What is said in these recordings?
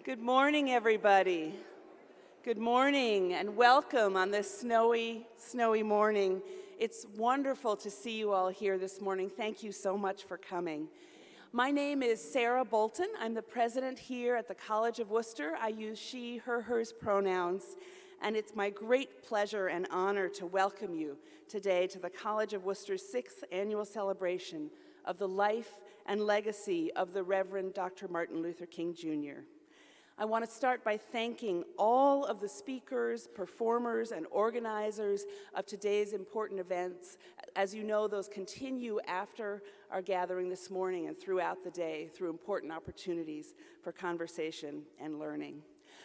Good morning, everybody. Good morning and welcome on this snowy morning. It's wonderful to see you all here this morning. Thank you so much for coming. My name is Sarah Bolton. I'm the president here at the College of Wooster. I use she, her, hers pronouns, and it's my great pleasure and honor to welcome you today to the College of Wooster's 6th annual celebration of the life and legacy of the Reverend Dr. Martin Luther King, Jr. I want to start by thanking all of the speakers, performers, and organizers of today's important events. As you know, those continue after our gathering this morning and throughout the day through important opportunities for conversation and learning.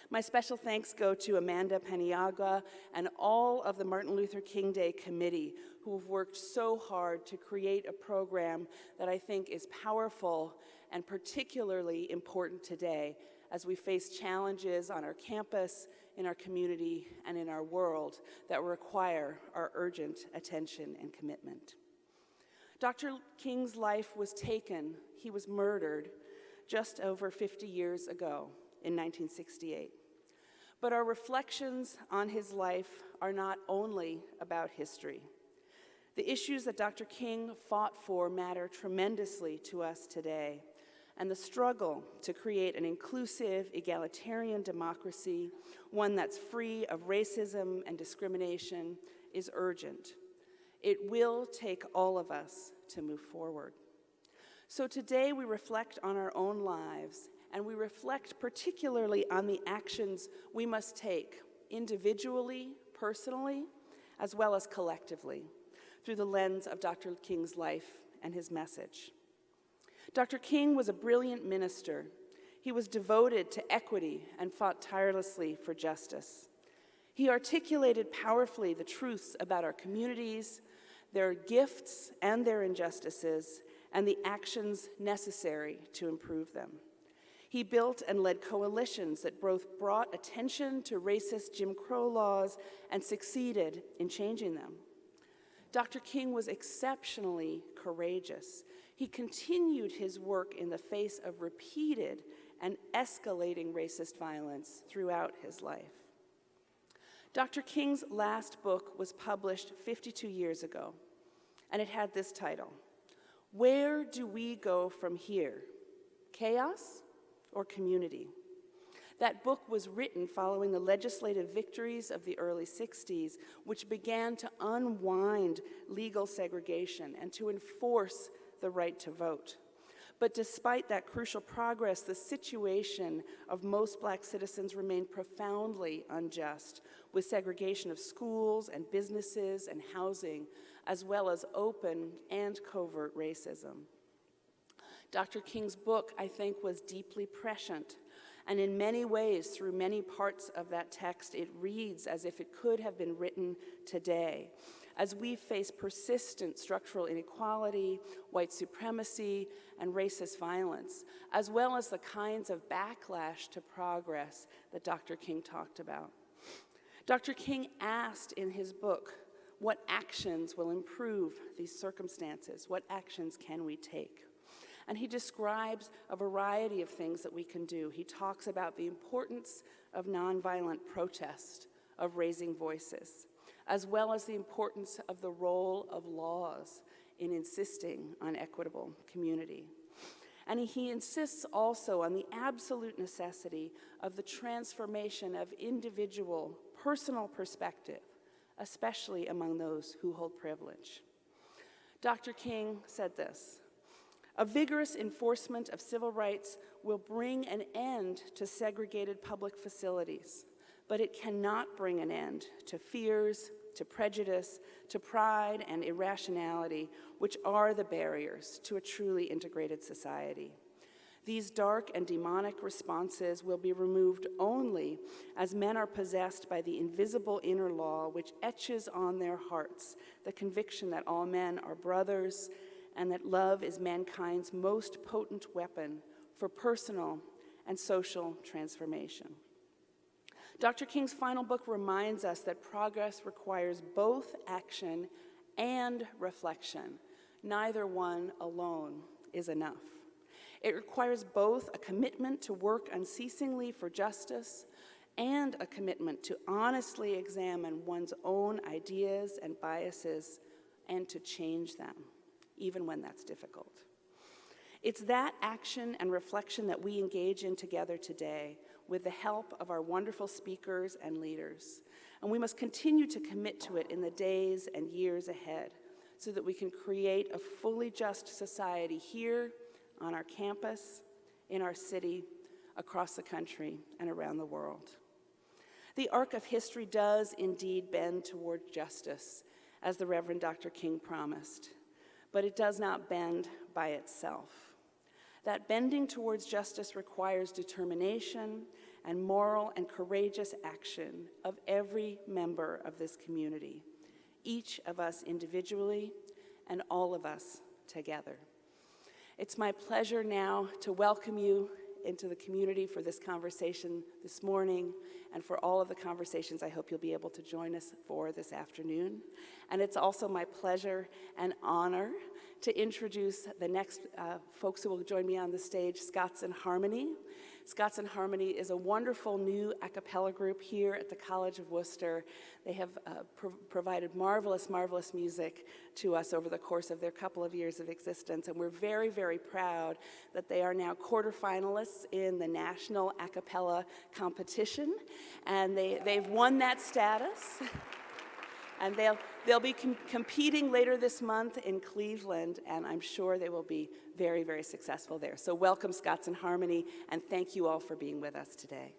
My special thanks go to Amanda Paniagua and all of the Martin Luther King Day Committee who have worked so hard to create a program that I think is powerful and particularly important today as we face challenges on our campus, in our community, and in our world that require our urgent attention and commitment. Dr. King's life was taken, he was murdered, just over 50 years ago in 1968. But our reflections on his life are not only about history. The issues that Dr. King fought for matter tremendously to us today. And the struggle to create an inclusive, egalitarian democracy, one that's free of racism and discrimination, is urgent. It will take all of us to move forward. So today we reflect on our own lives, and we reflect particularly on the actions we must take individually, personally, as well as collectively, through the lens of Dr. King's life and his message. Dr. King was a brilliant minister. He was devoted to equity and fought tirelessly for justice. He articulated powerfully the truths about our communities, their gifts and their injustices, and the actions necessary to improve them. He built and led coalitions that both brought attention to racist Jim Crow laws and succeeded in changing them. Dr. King was exceptionally courageous. He continued his work in the face of repeated and escalating racist violence throughout his life. Dr. King's last book was published 52 years ago, and it had this title, Where Do We Go From Here? Chaos or Community? That book was written following the legislative victories of the early 60s, which began to unwind legal segregation and to enforce the right to vote. But despite that crucial progress, the situation of most Black citizens remained profoundly unjust, with segregation of schools and businesses and housing, as well as open and covert racism. Dr. King's book, I think, was deeply prescient, and in many ways, through many parts of that text, it reads as if it could have been written today, as we face persistent structural inequality, white supremacy, and racist violence, as well as the kinds of backlash to progress that Dr. King talked about. Dr. King asked in his book, what actions will improve these circumstances? What actions can we take? And he describes a variety of things that we can do. He talks about the importance of nonviolent protest, of raising voices, as well as the importance of the role of laws in insisting on equitable community. And he insists also on the absolute necessity of the transformation of individual, personal perspective, especially among those who hold privilege. Dr. King said this, a vigorous enforcement of civil rights will bring an end to segregated public facilities, but it cannot bring an end to fears, to prejudice, to pride and irrationality, which are the barriers to a truly integrated society. These dark and demonic responses will be removed only as men are possessed by the invisible inner law which etches on their hearts the conviction that all men are brothers and that love is mankind's most potent weapon for personal and social transformation. Dr. King's final book reminds us that progress requires both action and reflection. Neither one alone is enough. It requires both a commitment to work unceasingly for justice and a commitment to honestly examine one's own ideas and biases and to change them, even when that's difficult. It's that action and reflection that we engage in together today with the help of our wonderful speakers and leaders. And we must continue to commit to it in the days and years ahead so that we can create a fully just society here, on our campus, in our city, across the country, and around the world. The arc of history does indeed bend toward justice, as the Reverend Dr. King promised, but it does not bend by itself. That bending towards justice requires determination and moral and courageous action of every member of this community, each of us individually and all of us together. It's my pleasure now to welcome you into the community for this conversation this morning and for all of the conversations I hope you'll be able to join us for this afternoon. And it's also my pleasure and honor to introduce the next folks who will join me on the stage, Scottson Harmony. Scottson Harmony is a wonderful new a cappella group here at the College of Wooster. They have provided marvelous, marvelous music to us over the course of their couple of years of existence, and we're very, very proud that they are now quarterfinalists in the National A Cappella Competition, and they've won that status. And they'll be competing later this month in Cleveland, and I'm sure they will be very, very successful there. So welcome, Scottson Harmony, and thank you all for being with us today.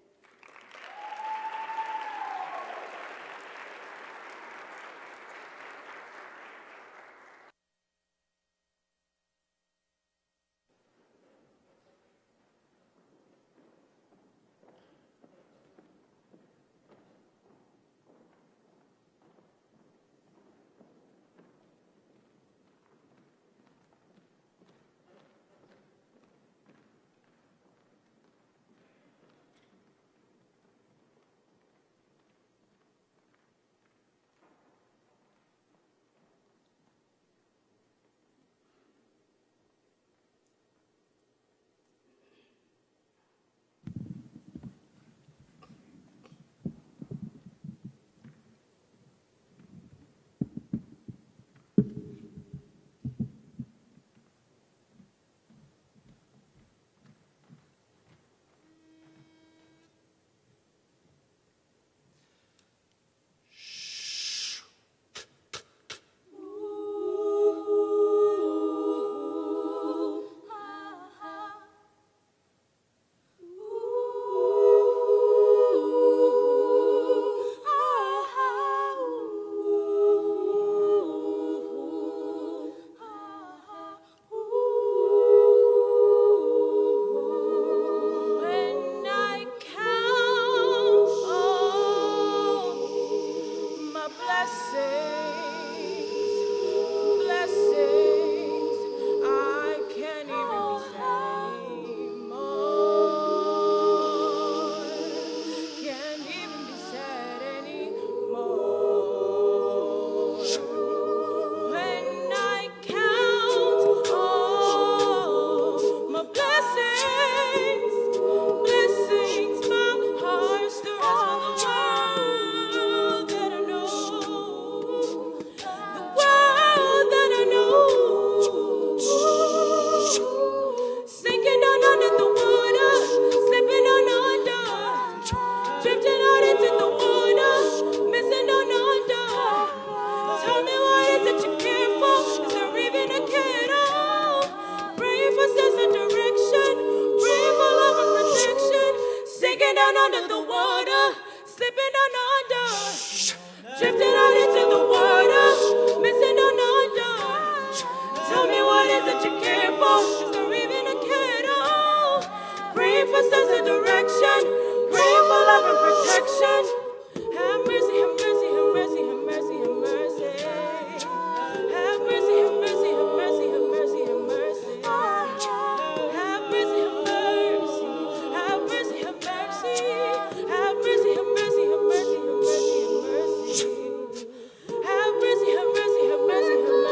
Have mercy, have mercy, have mercy, have mercy,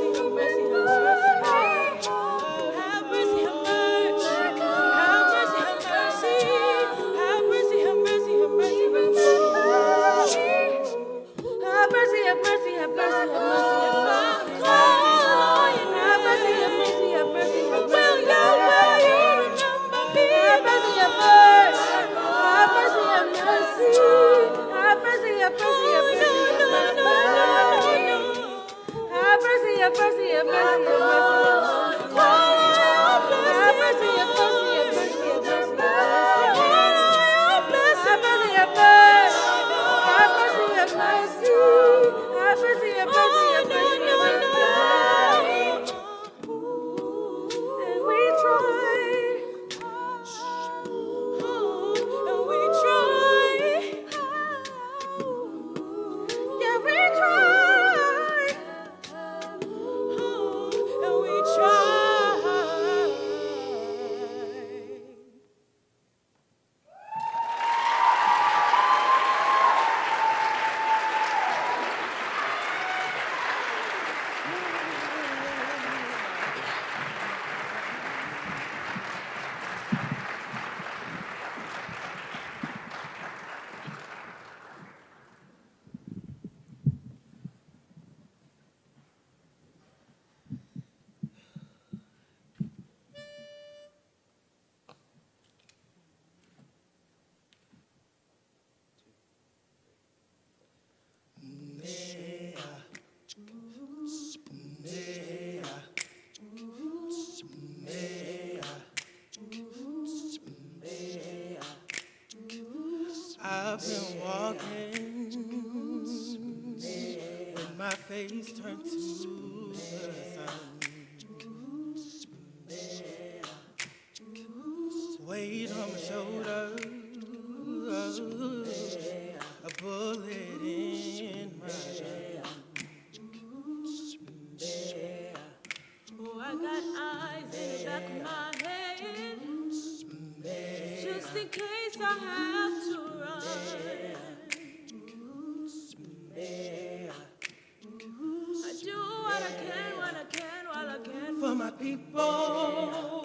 have mercy, have mercy. I've been walking with my face turned to the sun. Weight on my shoulder, a bullet in my hand. Oh, I got eyes in the back of my head, just in case I have to run. I do what I can, when I can, while I can For my people,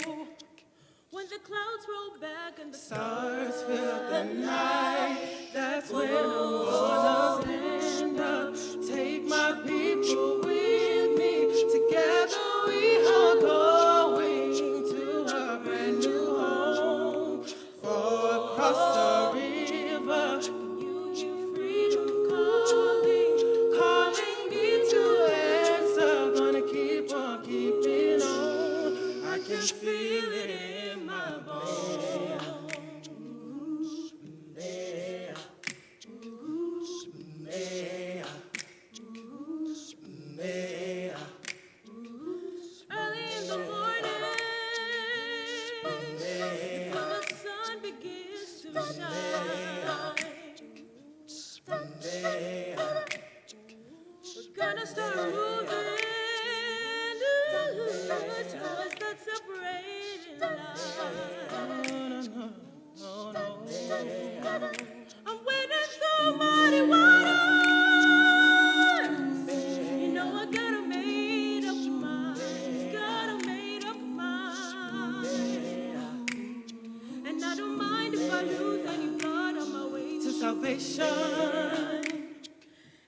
when the clouds roll back and the stars fill the night, that's when I'm gonna stand up. Take my people with me. Together we are going to a brand new home. For across the river, you hear freedom calling, calling me to answer. Gonna keep on keeping on. I can feel it in my bones. early in the morning, before the sun begins to shine. We're gonna start moving towards that separating line. I'm wading through muddy waters. You know I got a made up mind. And I don't mind if I lose any blood on my way To salvation,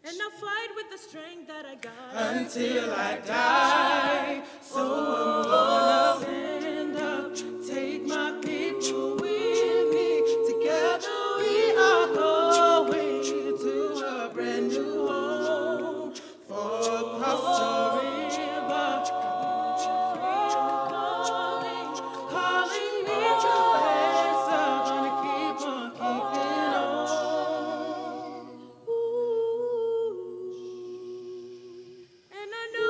and I'll fight with the strength that I got until I die. So I'm gonna stand up, take my people with me. Together we are going to a brand new home. For across the river, calling me to answer. Gonna keep on keeping on. and I know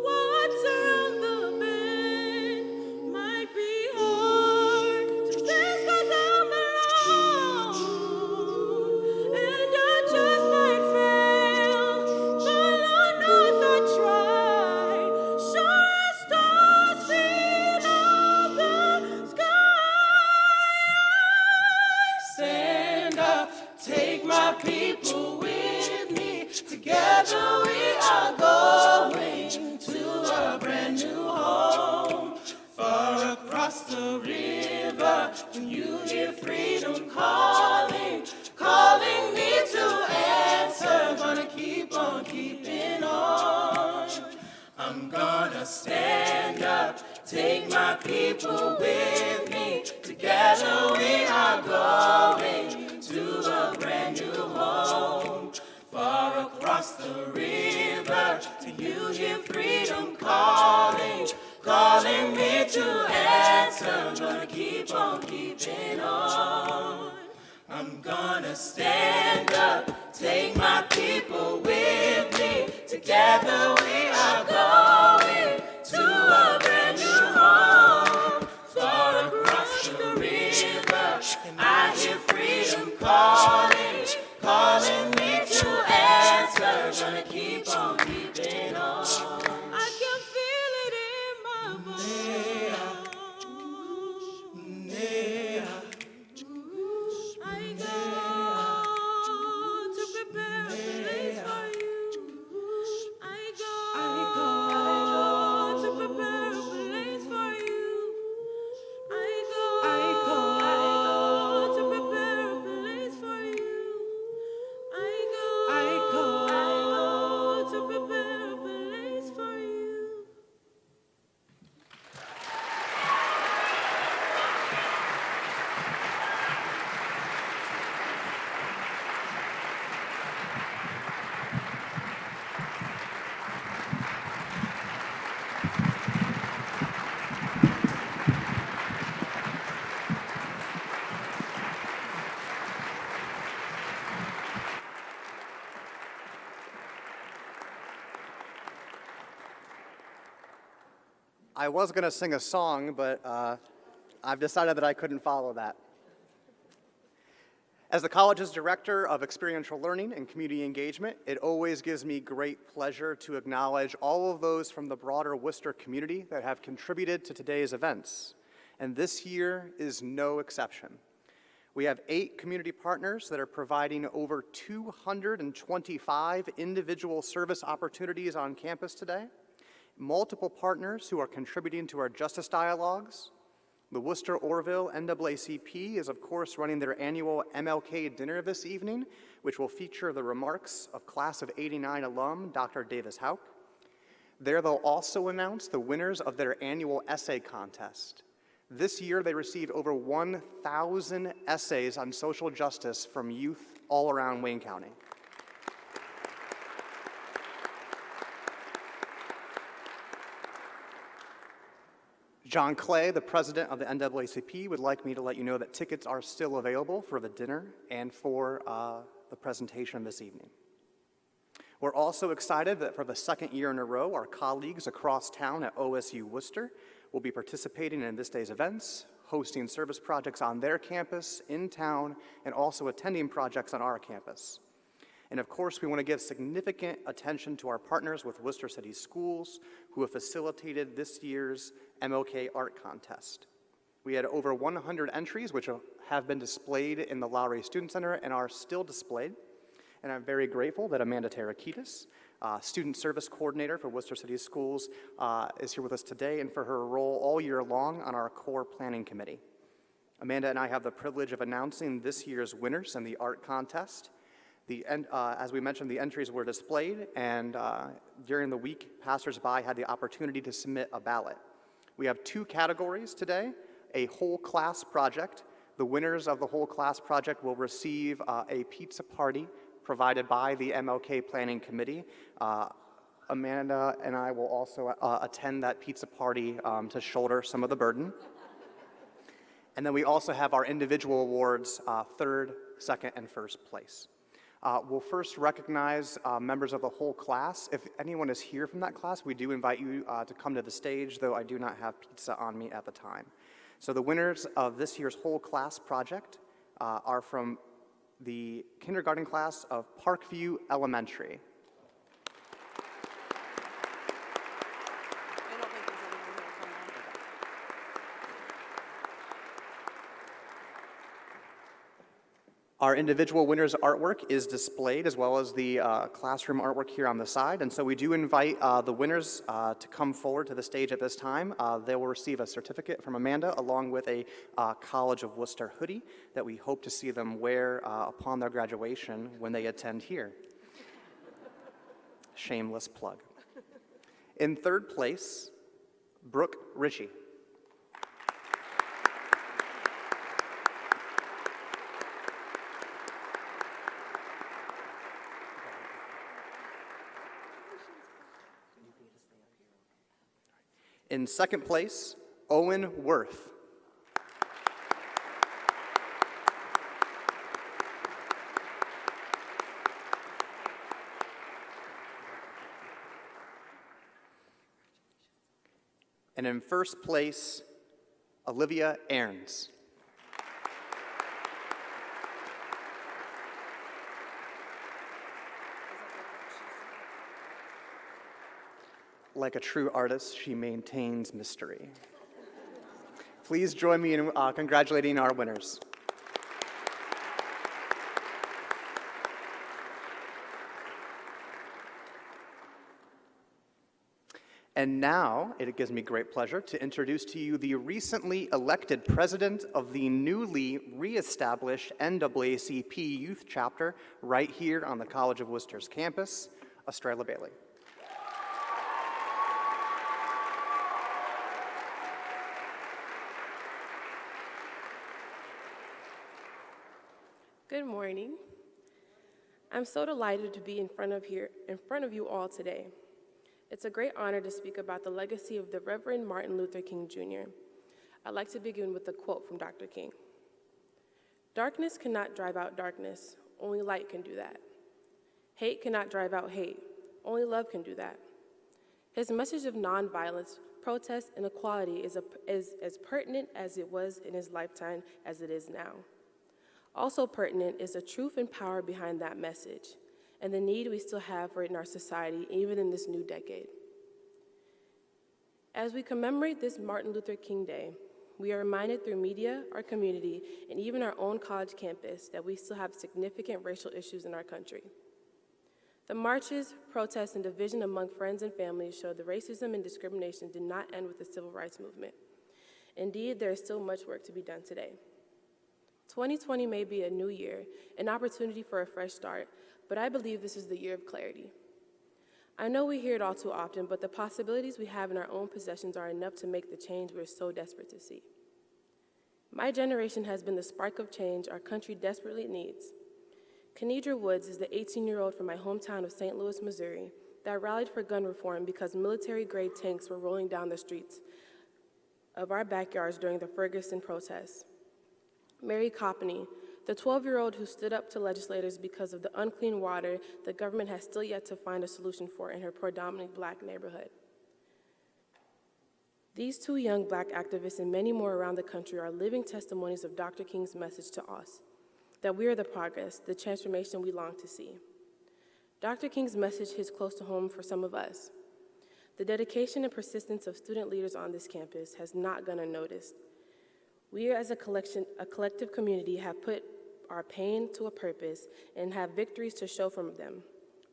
what's around the bend might be hard to face 'cause I'm alone, and I just might fail, but Lord knows I tried. Sure as stars feel on the sky. Stand up, take my people with me. Together we are going to a brand new home. Far across the river, when you hear freedom calling, calling me to answer. Gonna keep on keeping on. I'm gonna stand up, take my people with me. Together we are going to a brand new home. Far across the river, till you hear freedom calling, calling me to answer. Gonna keep on keeping on. I'm gonna stand up, take my people with me. Together we are going to a brand new home. Far across the river, I hear freedom calling, calling me to answer. Gonna keep on keeping on. I can feel it in my bones. I go to prepare a place for you. I go I was going to sing a song, but I've decided that I couldn't follow that. As the college's Director of Experiential Learning and Community Engagement, it always gives me great pleasure to acknowledge all of those from the broader Wooster community that have contributed to today's events. And this year is no exception. We have 8 community partners that are providing over 225 individual service opportunities on campus today, multiple partners who are contributing to our justice dialogues. The Wooster Orville NAACP is, of course, running their annual MLK dinner this evening, which will feature the remarks of class of '89 alum, Dr. Davis Hauk. There they'll also announce the winners of their annual essay contest. This year, they received over 1,000 essays on social justice from youth all around Wayne County. John Clay, the president of the NAACP, would like me to let you know that tickets are still available for the dinner and for the presentation this evening. We're also excited that for the second year in a row, our colleagues across town at OSU Wooster will be participating in this day's events, hosting service projects on their campus, in town, and also attending projects on our campus. And of course, we want to give significant attention to our partners with Worcester City Schools, who have facilitated this year's MLK Art Contest. We had over 100 entries, which have been displayed in the Lowry Student Center and are still displayed. And I'm very grateful that Amanda Tarakitis, Student Service Coordinator for Worcester City Schools, is here with us today and for her role all year long on our core planning committee. Amanda and I have the privilege of announcing this year's winners in the art contest. As we mentioned, the entries were displayed, and during the week, passersby had the opportunity to submit a ballot. We have 2 categories today, a whole class project. The winners of the whole class project will receive a pizza party provided by the MLK Planning Committee. Amanda and I will also attend that pizza party to shoulder some of the burden. And then we also have our individual awards, 3rd, 2nd, and 1st place. We'll first recognize members of the whole class. If anyone is here from that class, we do invite you to come to the stage, though I do not have pizza on me at the time. So the winners of this year's whole class project are from the kindergarten class of Parkview Elementary. Our individual winners' artwork is displayed, as well as the classroom artwork here on the side. And so we do invite the winners to come forward to the stage at this time. They will receive a certificate from Amanda, along with a College of Wooster hoodie that we hope to see them wear upon their graduation when they attend here. Shameless plug. In 3rd place, Brooke Ritchie. In 2nd place, Owen Worth. And in 1st place, Olivia Aarons. Like a true artist, she maintains mystery. Please join me in congratulating our winners. And now, it gives me great pleasure to introduce to you the recently elected president of the newly reestablished NAACP Youth Chapter right here on the College of Wooster's campus, Estrella Bailey. Good morning. I'm so delighted to be in front of you all today. It's a great honor to speak about the legacy of the Reverend Martin Luther King Jr. I'd like to begin with a quote from Dr. King. "Darkness cannot drive out darkness, only light can do that. Hate cannot drive out hate, only love can do that. His message of nonviolence protest, and equality is as pertinent as it was in his lifetime as it is now. Also pertinent is the truth and power behind that message, and the need we still have for it in our society, even in this new decade. As we commemorate this Martin Luther King Day, we are reminded through media, our community, and even our own college campus that we still have significant racial issues in our country. The marches, protests, and division among friends and families show that racism and discrimination did not end with the civil rights movement. Indeed, there is still much work to be done today. 2020 may be a new year, an opportunity for a fresh start, but I believe this is the year of clarity. I know we hear it all too often, but the possibilities we have in our own possessions are enough to make the change we're so desperate to see. My generation has been the spark of change our country desperately needs. Quneitra Woods is the 18-year-old from my hometown of St. Louis, Missouri, that rallied for gun reform because military-grade tanks were rolling down the streets of our backyards during the Ferguson protests. Mary Coppney, the 12-year-old who stood up to legislators because of the unclean water the government has still yet to find a solution for in her predominantly Black neighborhood. These two young Black activists and many more around the country are living testimonies of Dr. King's message to us, that we are the progress, the transformation we long to see. Dr. King's message hits close to home for some of us. The dedication and persistence of student leaders on this campus has not gone unnoticed. We as a collective community have put our pain to a purpose and have victories to show from them.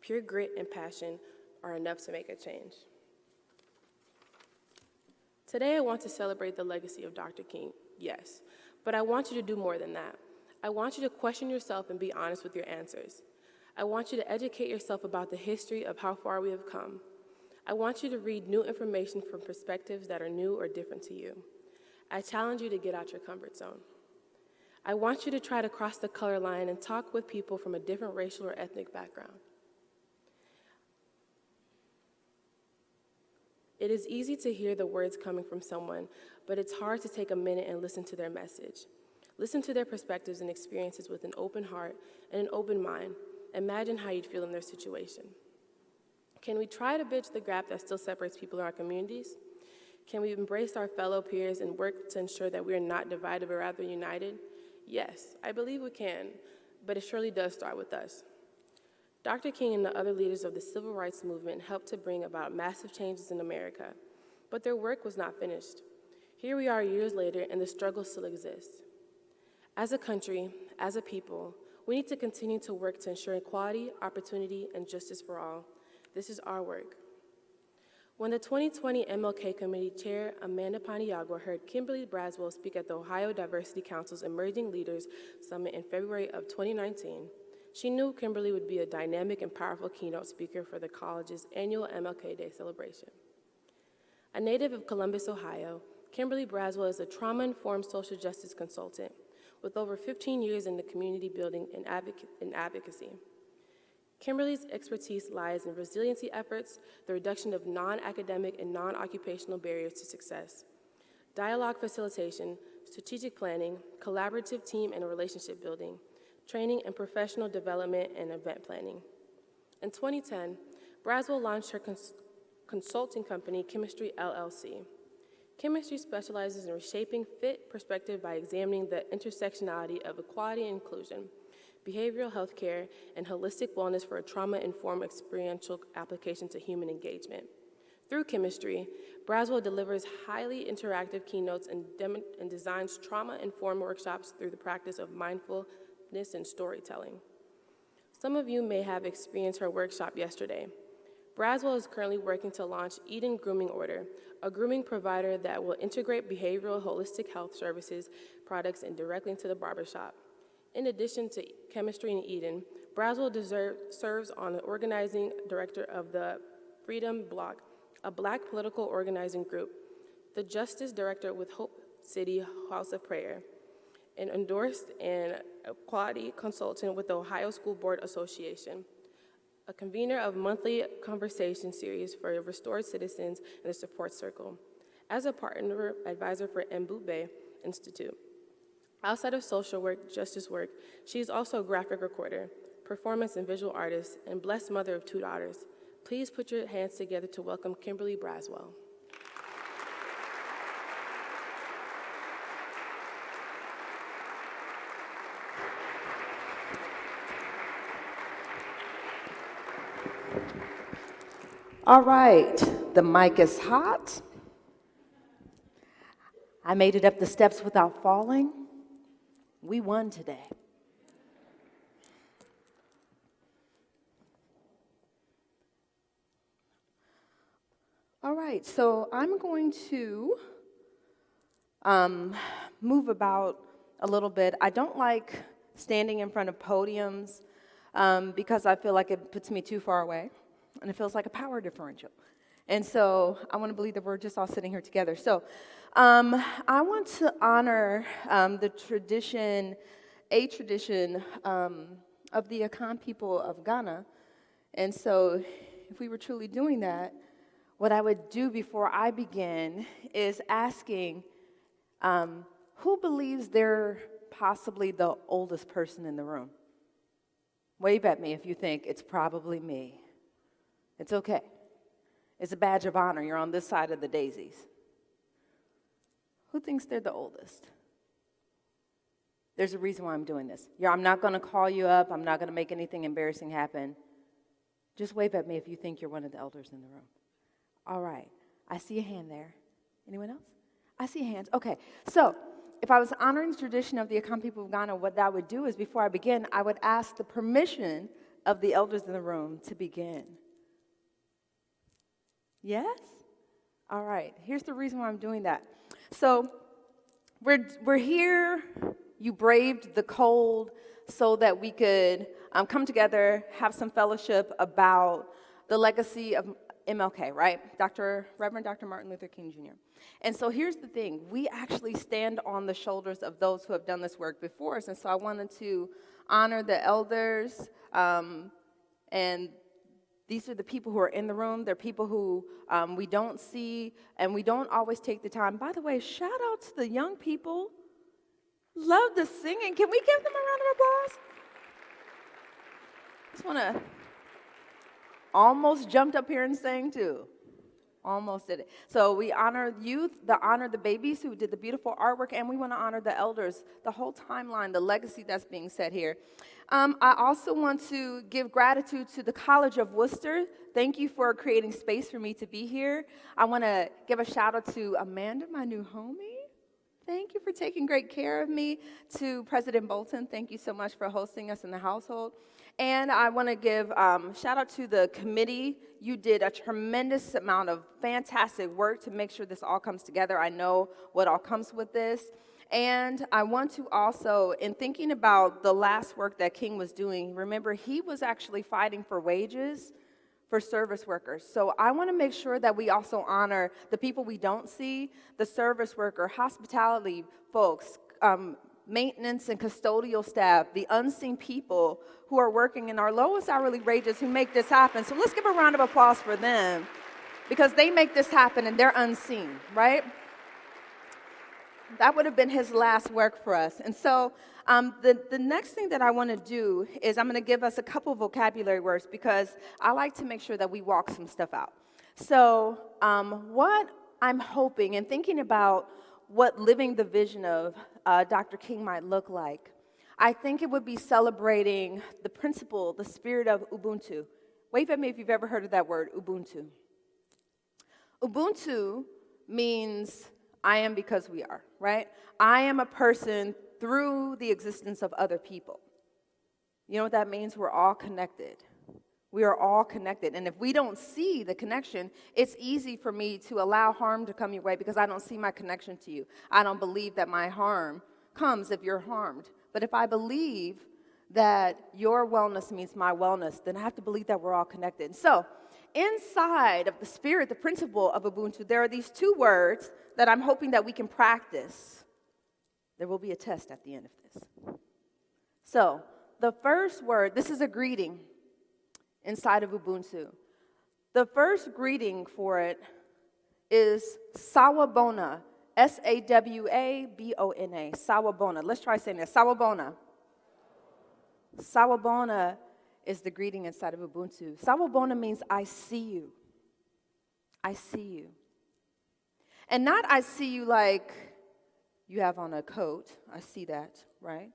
Pure grit and passion are enough to make a change. Today I want to celebrate the legacy of Dr. King, yes, but I want you to do more than that. I want you to question yourself and be honest with your answers. I want you to educate yourself about the history of how far we have come. I want you to read new information from perspectives that are new or different to you. I challenge you to get out your comfort zone. I want you to try to cross the color line and talk with people from a different racial or ethnic background. It is easy to hear the words coming from someone, but it's hard to take a minute and listen to their message. Listen to their perspectives and experiences with an open heart and an open mind. Imagine how you'd feel in their situation. Can we try to bridge the gap that still separates people in our communities? Can we embrace our fellow peers and work to ensure that we are not divided but rather united? Yes, I believe we can, but it surely does start with us. Dr. King and the other leaders of the civil rights movement helped to bring about massive changes in America, but their work was not finished. Here we are years later, and the struggle still exists. As a country, as a people, we need to continue to work to ensure equality, opportunity, and justice for all. This is our work. When the 2020 MLK Committee Chair Amanda Paniagua heard Kimberly Braswell speak at the Ohio Diversity Council's Emerging Leaders Summit in February of 2019, she knew Kimberly would be a dynamic and powerful keynote speaker for the college's annual MLK Day celebration. A native of Columbus, Ohio, Kimberly Braswell is a trauma-informed social justice consultant with over 15 years in the community building and advocacy. Kimberly's expertise lies in resiliency efforts, the reduction of non-academic and non-occupational barriers to success, dialogue facilitation, strategic planning, collaborative team and relationship building, training and professional development and event planning. In 2010, Braswell launched her consulting company, Chemistry LLC. Chemistry specializes in reshaping fit perspective by examining the intersectionality of equality and inclusion, behavioral health care, and holistic wellness for a trauma-informed experiential application to human engagement. Through chemistry, Braswell delivers highly interactive keynotes and designs trauma-informed workshops through the practice of mindfulness and storytelling. Some of you may have experienced her workshop yesterday. Braswell is currently working to launch Eden Grooming Order, a grooming provider that will integrate behavioral holistic health services, products, and directly into the barbershop. In addition to Chemistry in Eden, Braswell serves on the organizing director of the Freedom Bloc, a Black political organizing group, the Justice Director with Hope City House of Prayer, an endorsed and equality consultant with the Ohio School Board Association, a convener of monthly conversation series for restored citizens and a support circle, as a partner advisor for Mbube Institute. Outside of social work, justice work, she is also a graphic recorder, performance and visual artist, and blessed mother of 2 daughters. Please put your hands together to welcome Kimberly Braswell. All right, the mic is hot. I made it up the steps without falling. We won today. All right, so I'm going to move about a little bit. I don't like standing in front of podiums because I feel like it puts me too far away, and it feels like a power differential. And so I want to believe that we're just all sitting here together. So I want to honor a tradition of the Akan people of Ghana. And so if we were truly doing that, what I would do before I begin is asking who believes they're possibly the oldest person in the room? Wave at me if you think it's probably me. It's okay. It's a badge of honor. You're on this side of the daisies. Who thinks they're the oldest? There's a reason why I'm doing this. I'm not going to call you up. I'm not going to make anything embarrassing happen. Just wave at me if you think you're one of the elders in the room. All right. I see a hand there. Anyone else? I see hands. Okay. So if I was honoring the tradition of the Akan people of Ghana, what I would do is before I begin, I would ask the permission of the elders in the room to begin. Yes? All right. Here's the reason why I'm doing that. So we're here. You braved the cold so that we could come together, have some fellowship about the legacy of MLK, right? Reverend Dr. Martin Luther King Jr. And so here's the thing. We actually stand on the shoulders of those who have done this work before us. And so I wanted to honor the elders. And these are the people who are in the room. They're people who we don't see, and we don't always take the time. By the way, shout out to the young people. Love the singing. Can we give them a round of applause? Just want to almost jumped up here and sang too. Almost did it. So we honor youth, honor the babies who did the beautiful artwork, and we want to honor the elders, the whole timeline, the legacy that's being set here. I also want to give gratitude to the College of Wooster. Thank you for creating space for me to be here. I want to give a shout out to Amanda, my new homie. Thank you for taking great care of me. To President Bolton, thank you so much for hosting us in the household. And I want to give shout out to the committee. You did a tremendous amount of fantastic work to make sure this all comes together. I know what all comes with this. And I want to also, in thinking about the last work that King was doing, remember he was actually fighting for wages for service workers. So I want to make sure that we also honor the people we don't see, the service worker, hospitality folks, maintenance and custodial staff, the unseen people who are working in our lowest hourly wages who make this happen. So let's give a round of applause for them because they make this happen and they're unseen, right? That would have been his last work for us. And so the next thing that I want to do is I'm going to give us a couple vocabulary words because I like to make sure that we walk some stuff out. So what I'm hoping and thinking about what living the vision of Dr. King might look like, I think it would be celebrating the principle, the spirit of Ubuntu. Wave at me if you've ever heard of that word, Ubuntu. Ubuntu means I am because we are, right? I am a person through the existence of other people. You know what that means? We're all connected. We are all connected. And if we don't see the connection, it's easy for me to allow harm to come your way because I don't see my connection to you. I don't believe that my harm comes if you're harmed. But if I believe that your wellness means my wellness, then I have to believe that we're all connected. So inside of the spirit, the principle of Ubuntu, there are these two words that I'm hoping that we can practice. There will be a test at the end of this. So the first word, this is a greeting inside of Ubuntu. The first greeting for it is Sawabona, Sawabona, Sawabona. Let's try saying that, Sawabona. Sawabona is the greeting inside of Ubuntu. Sawabona means I see you. I see you. And not I see you like you have on a coat. I see that, right?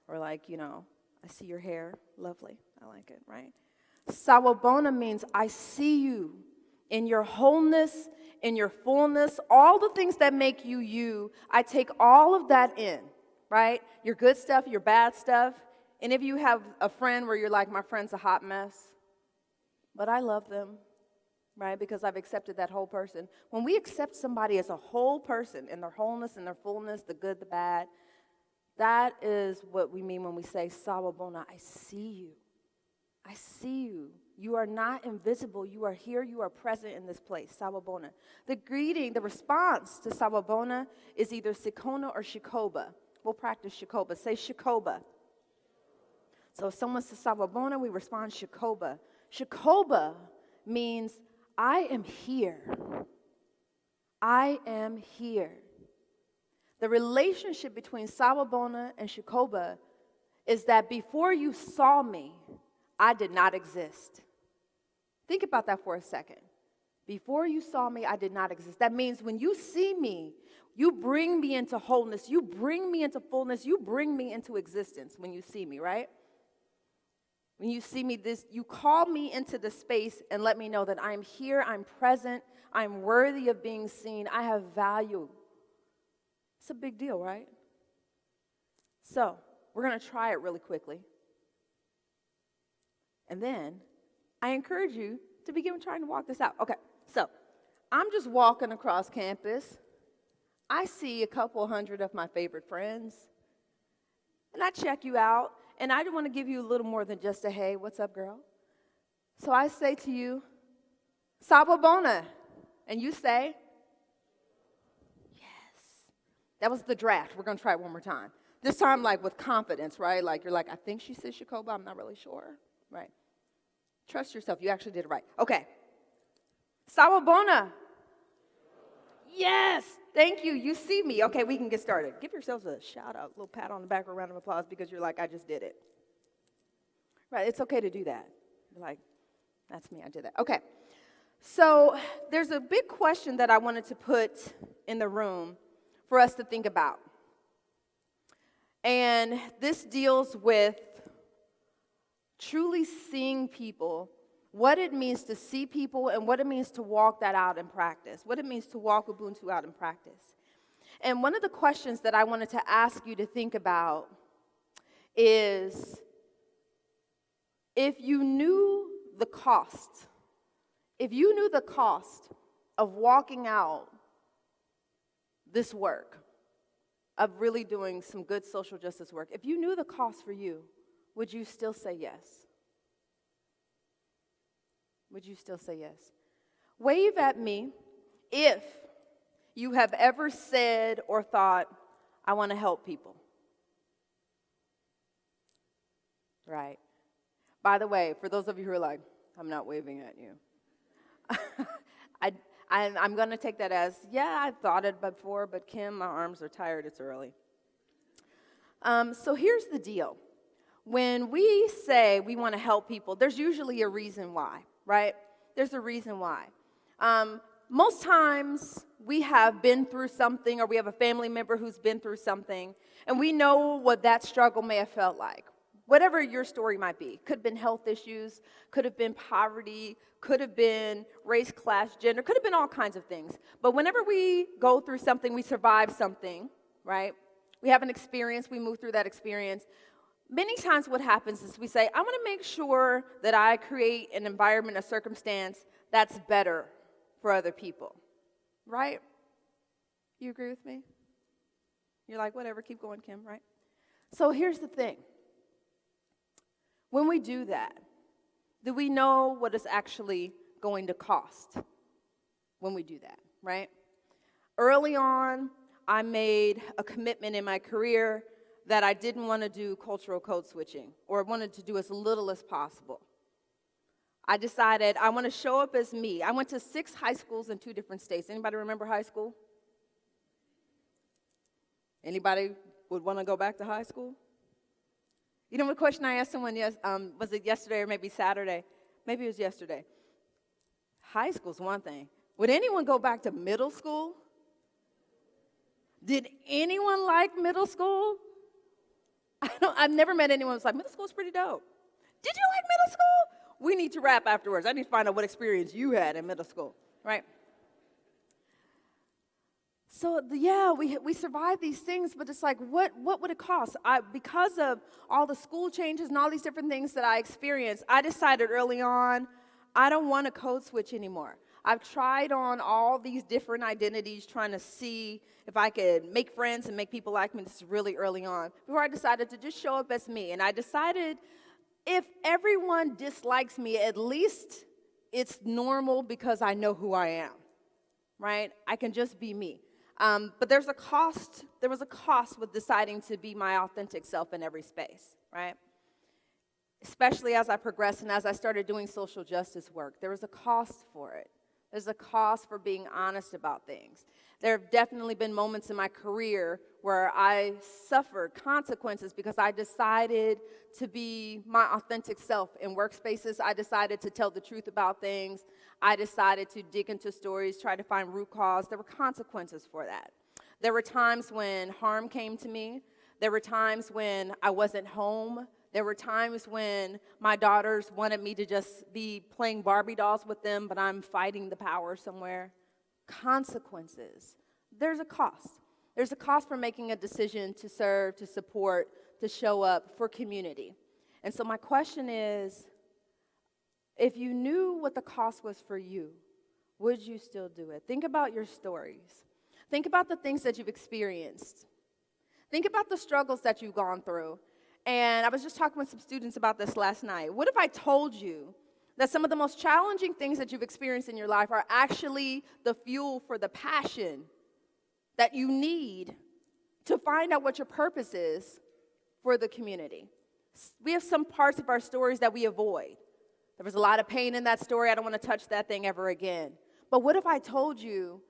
Or like, I see your hair. Lovely. I like it, right? Sawabona means I see you in your wholeness, in your fullness, all the things that make you you. I take all of that in, right? Your good stuff, your bad stuff. And if you have a friend where you're like, my friend's a hot mess, but I love them, right? Because I've accepted that whole person. When we accept somebody as a whole person in their wholeness, in their fullness, the good, the bad, that is what we mean when we say, Sawabona, I see you. I see you. You are not invisible. You are here. You are present in this place. Sawabona. The greeting, the response to Sawabona is either Sikona or Shikoba. We'll practice Shikoba. Say Shikoba. So if someone says Sawabona, we respond Shikoba. Shikoba means I am here. I am here. The relationship between Sawabona and Shikoba is that before you saw me, I did not exist. Think about that for a second. Before you saw me, I did not exist. That means when you see me, you bring me into wholeness. You bring me into fullness. You bring me into existence when you see me, right? When you see me, you call me into the space and let me know that I'm here, I'm present, I'm worthy of being seen, I have value. It's a big deal, right? So, we're going to try it really quickly. And then, I encourage you to begin trying to walk this out. Okay, so, I'm just walking across campus. I see a couple hundred of my favorite friends. And I check you out. And I want to give you a little more than just a, hey, what's up, girl? So I say to you, Sawabona. And you say, yes. That was the draft. We're going to try it one more time. This time, like, with confidence, right? Like, you're like, I think she said Shikoba. I'm not really sure. Right. Trust yourself. You actually did it right. Okay. Sawabona. Yes. Thank you. You see me. Okay, we can get started. Give yourselves a shout out, a little pat on the back or a round of applause because you're like, I just did it. Right. It's okay to do that. You're like, that's me. I did that. Okay. So there's a big question that I wanted to put in the room for us to think about. And this deals with truly seeing people, what it means to see people and what it means to walk that out in practice, what it means to walk Ubuntu out in practice. And one of the questions that I wanted to ask you to think about is, if you knew the cost of walking out this work, of really doing some good social justice work, if you knew the cost for you, would you still say yes? Would you still say yes? Wave at me if you have ever said or thought, I want to help people. Right. By the way, for those of you who are like, I'm not waving at you. I'm going to take that as, yeah, I've thought it before, but Kim, my arms are tired, it's early. So here's the deal. When we say we want to help people, there's usually a reason why, right? There's a reason why. Most times we have been through something, or we have a family member who's been through something, and we know what that struggle may have felt like. Whatever your story might be. Could have been health issues, could have been poverty, could have been race, class, gender, could have been all kinds of things. But whenever we go through something, we survive something, right? We have an experience, we move through that experience. Many times what happens is we say, I want to make sure that I create an environment, a circumstance that's better for other people, right? You agree with me? You're like, whatever, keep going, Kim, right? So here's the thing. When we do that, do we know what it's actually going to cost when we do that, right? Early on, I made a commitment in my career that I didn't want to do cultural code switching, or wanted to do as little as possible. I decided I want to show up as me. I went to 6 high schools in 2 different states. Anybody remember high school? Anybody would want to go back to high school? You know what question I asked someone, was it yesterday or maybe Saturday? Maybe it was yesterday. High school's one thing. Would anyone go back to middle school? Did anyone like middle school? I've never met anyone who's like, middle school's pretty dope. Did you like middle school? we need to rap afterwards. I need to find out what experience you had in middle school, right? So, yeah, we survived these things, but it's like, what would it cost? Because of all the school changes and all these different things that I experienced, I decided early on, I don't want to code switch anymore. I've tried on all these different identities, trying to see if I could make friends and make people like me. This is really early on, before I decided to just show up as me. And I decided if everyone dislikes me, at least it's normal because I know who I am, right? I can just be me. But there was a cost with deciding to be my authentic self in every space, right? Especially as I progressed and as I started doing social justice work, there was a cost for it. There's a cost for being honest about things. There have definitely been moments in my career where I suffered consequences because I decided to be my authentic self in workspaces. I decided to tell the truth about things. I decided to dig into stories, try to find root cause. There were consequences for that. There were times when harm came to me. There were times when I wasn't home. There were times when my daughters wanted me to just be playing Barbie dolls with them, but I'm fighting the power somewhere. Consequences. There's a cost. There's a cost for making a decision to serve, to support, to show up for community. And so my question is, if you knew what the cost was for you, would you still do it? Think about your stories. Think about the things that you've experienced. Think about the struggles that you've gone through. And I was just talking with some students about this last night. What if I told you that some of the most challenging things that you've experienced in your life are actually the fuel for the passion that you need to find out what your purpose is for the community? We have some parts of our stories that we avoid. There was a lot of pain in that story. I don't want to touch that thing ever again. But what if I told you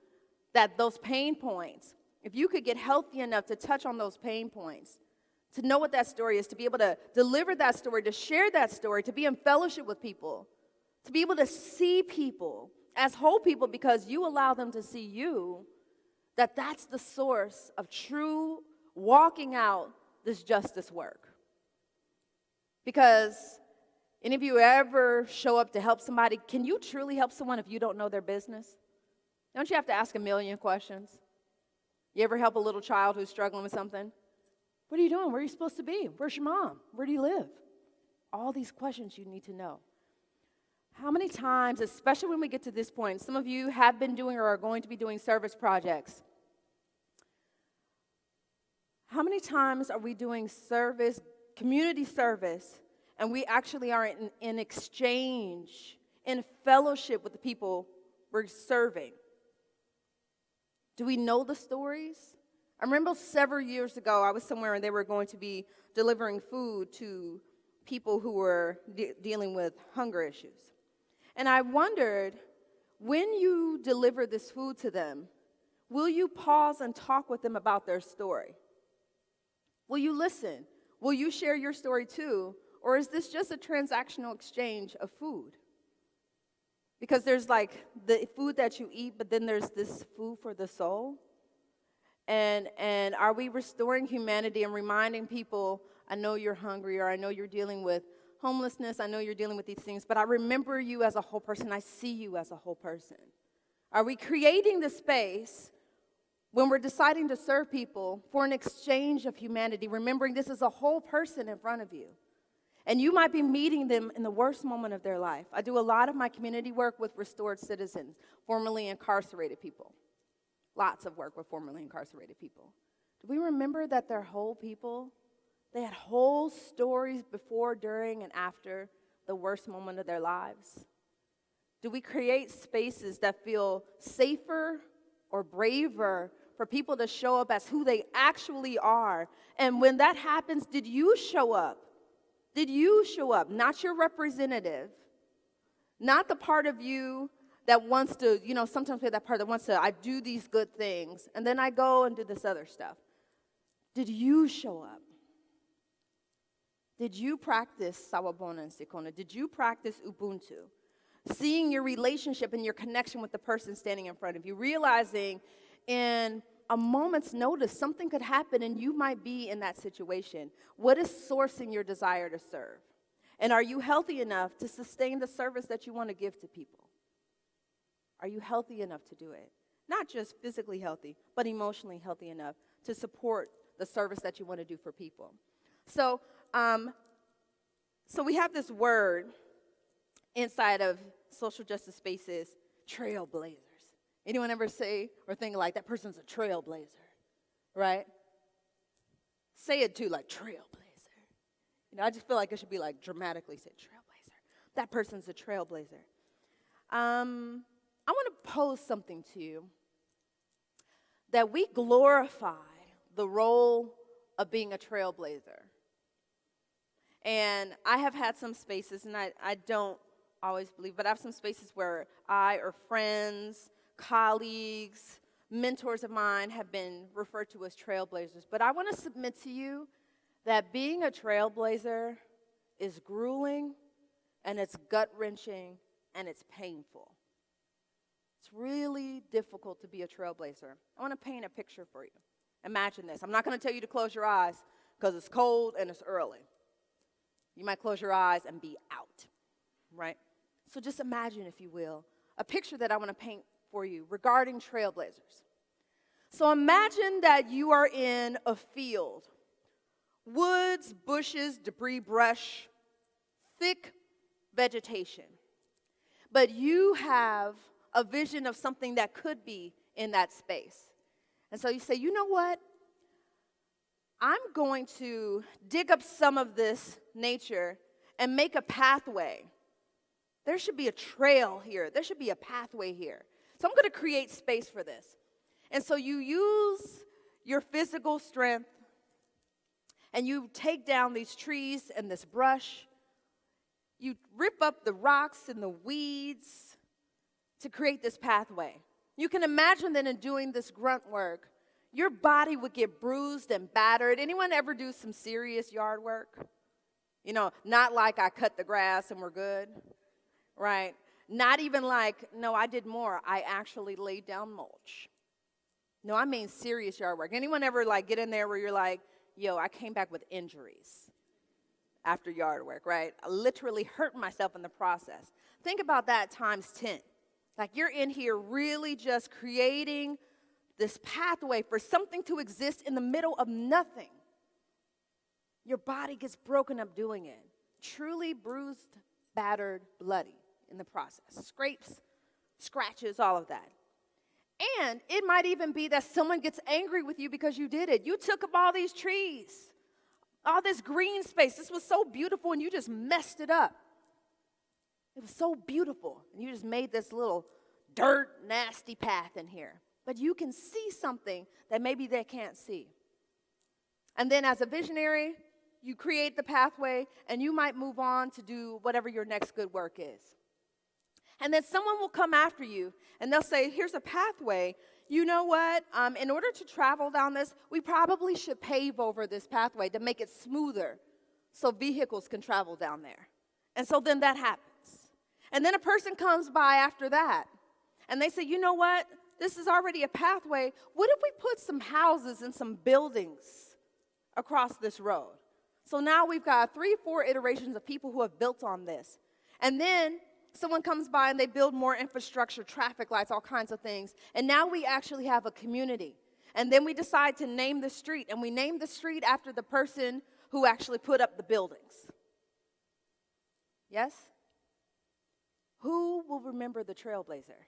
that those pain points, if you could get healthy enough to touch on those pain points, to know what that story is, to be able to deliver that story, to share that story, to be in fellowship with people, to be able to see people as whole people because you allow them to see you, that's the source of true walking out this justice work. Because any of you ever show up to help somebody, can you truly help someone if you don't know their business? Don't you have to ask a million questions? You ever help a little child who's struggling with something? What are you doing? Where are you supposed to be? Where's your mom? Where do you live? All these questions you need to know. How many times, especially when we get to this point, some of you have been doing or are going to be doing service projects. How many times are we doing service, community service, and we actually are in exchange, in fellowship with the people we're serving? Do we know the stories? I remember several years ago, I was somewhere and they were going to be delivering food to people who were dealing with hunger issues. And I wondered, when you deliver this food to them, will you pause and talk with them about their story? Will you listen? Will you share your story too? Or is this just a transactional exchange of food? Because there's like the food that you eat, but then there's this food for the soul. And are we restoring humanity and reminding people, I know you're hungry, or I know you're dealing with homelessness, I know you're dealing with these things, but I remember you as a whole person, I see you as a whole person. Are we creating the space when we're deciding to serve people for an exchange of humanity, remembering this is a whole person in front of you? And you might be meeting them in the worst moment of their life. I do a lot of my community work with restored citizens, formerly incarcerated people. Lots of work with formerly incarcerated people. Do we remember that they're whole people? They had whole stories before, during, and after the worst moment of their lives. Do we create spaces that feel safer or braver for people to show up as who they actually are? And when that happens, did you show up? Did you show up? Not your representative, not the part of you that wants to, sometimes we have that part that wants to, I do these good things, and then I go and do this other stuff. Did you show up? Did you practice sawabona and sikona? Did you practice ubuntu? Seeing your relationship and your connection with the person standing in front of you, realizing in a moment's notice something could happen and you might be in that situation. What is sourcing your desire to serve? And are you healthy enough to sustain the service that you want to give to people? Are you healthy enough to do it? Not just physically healthy, but emotionally healthy enough to support the service that you want to do for people. So we have this word inside of social justice spaces, trailblazers. Anyone ever say or think like, that person's a trailblazer, right? Say it too, like trailblazer. I just feel like it should be like dramatically said, trailblazer. That person's a trailblazer. I want to pose something to you, that we glorify the role of being a trailblazer. And I have had some spaces, and I don't always believe, but I have some spaces where I or friends, colleagues, mentors of mine have been referred to as trailblazers. But I want to submit to you that being a trailblazer is grueling, and it's gut-wrenching, and it's painful. It's really difficult to be a trailblazer. I want to paint a picture for you. Imagine this. I'm not going to tell you to close your eyes because it's cold and it's early. You might close your eyes and be out, right? So just imagine, if you will, a picture that I want to paint for you regarding trailblazers. So imagine that you are in a field. Woods, bushes, debris, brush, thick vegetation. But you have a vision of something that could be in that space. And so you say, you know what? I'm going to dig up some of this nature and make a pathway. There should be a trail here. There should be a pathway here. So I'm going to create space for this. And so you use your physical strength and you take down these trees and this brush. You rip up the rocks and the weeds to create this pathway. You can imagine that in doing this grunt work, your body would get bruised and battered. Anyone ever do some serious yard work? Not like I cut the grass and we're good, right? Not even like, no, I did more. I actually laid down mulch. No, I mean serious yard work. Anyone ever get in there where you're like, yo, I came back with injuries after yard work, right? I literally hurt myself in the process. Think about that times 10. Like you're in here really just creating this pathway for something to exist in the middle of nothing. Your body gets broken up doing it. Truly bruised, battered, bloody in the process. Scrapes, scratches, all of that. And it might even be that someone gets angry with you because you did it. You took up all these trees, all this green space. This was so beautiful, and you just messed it up. It was so beautiful, and you just made this little dirt, nasty path in here. But you can see something that maybe they can't see. And then as a visionary, you create the pathway, and you might move on to do whatever your next good work is. And then someone will come after you, and they'll say, here's a pathway. You know what? In order to travel down this, we probably should pave over this pathway to make it smoother so vehicles can travel down there. And so then that happens. And then a person comes by after that, and they say, you know what? This is already a pathway. What if we put some houses and some buildings across this road? So now we've got 3 or 4 iterations of people who have built on this. And then someone comes by and they build more infrastructure, traffic lights, all kinds of things. And now we actually have a community. And then we decide to name the street. And we name the street after the person who actually put up the buildings. Yes? Who will remember the trailblazer?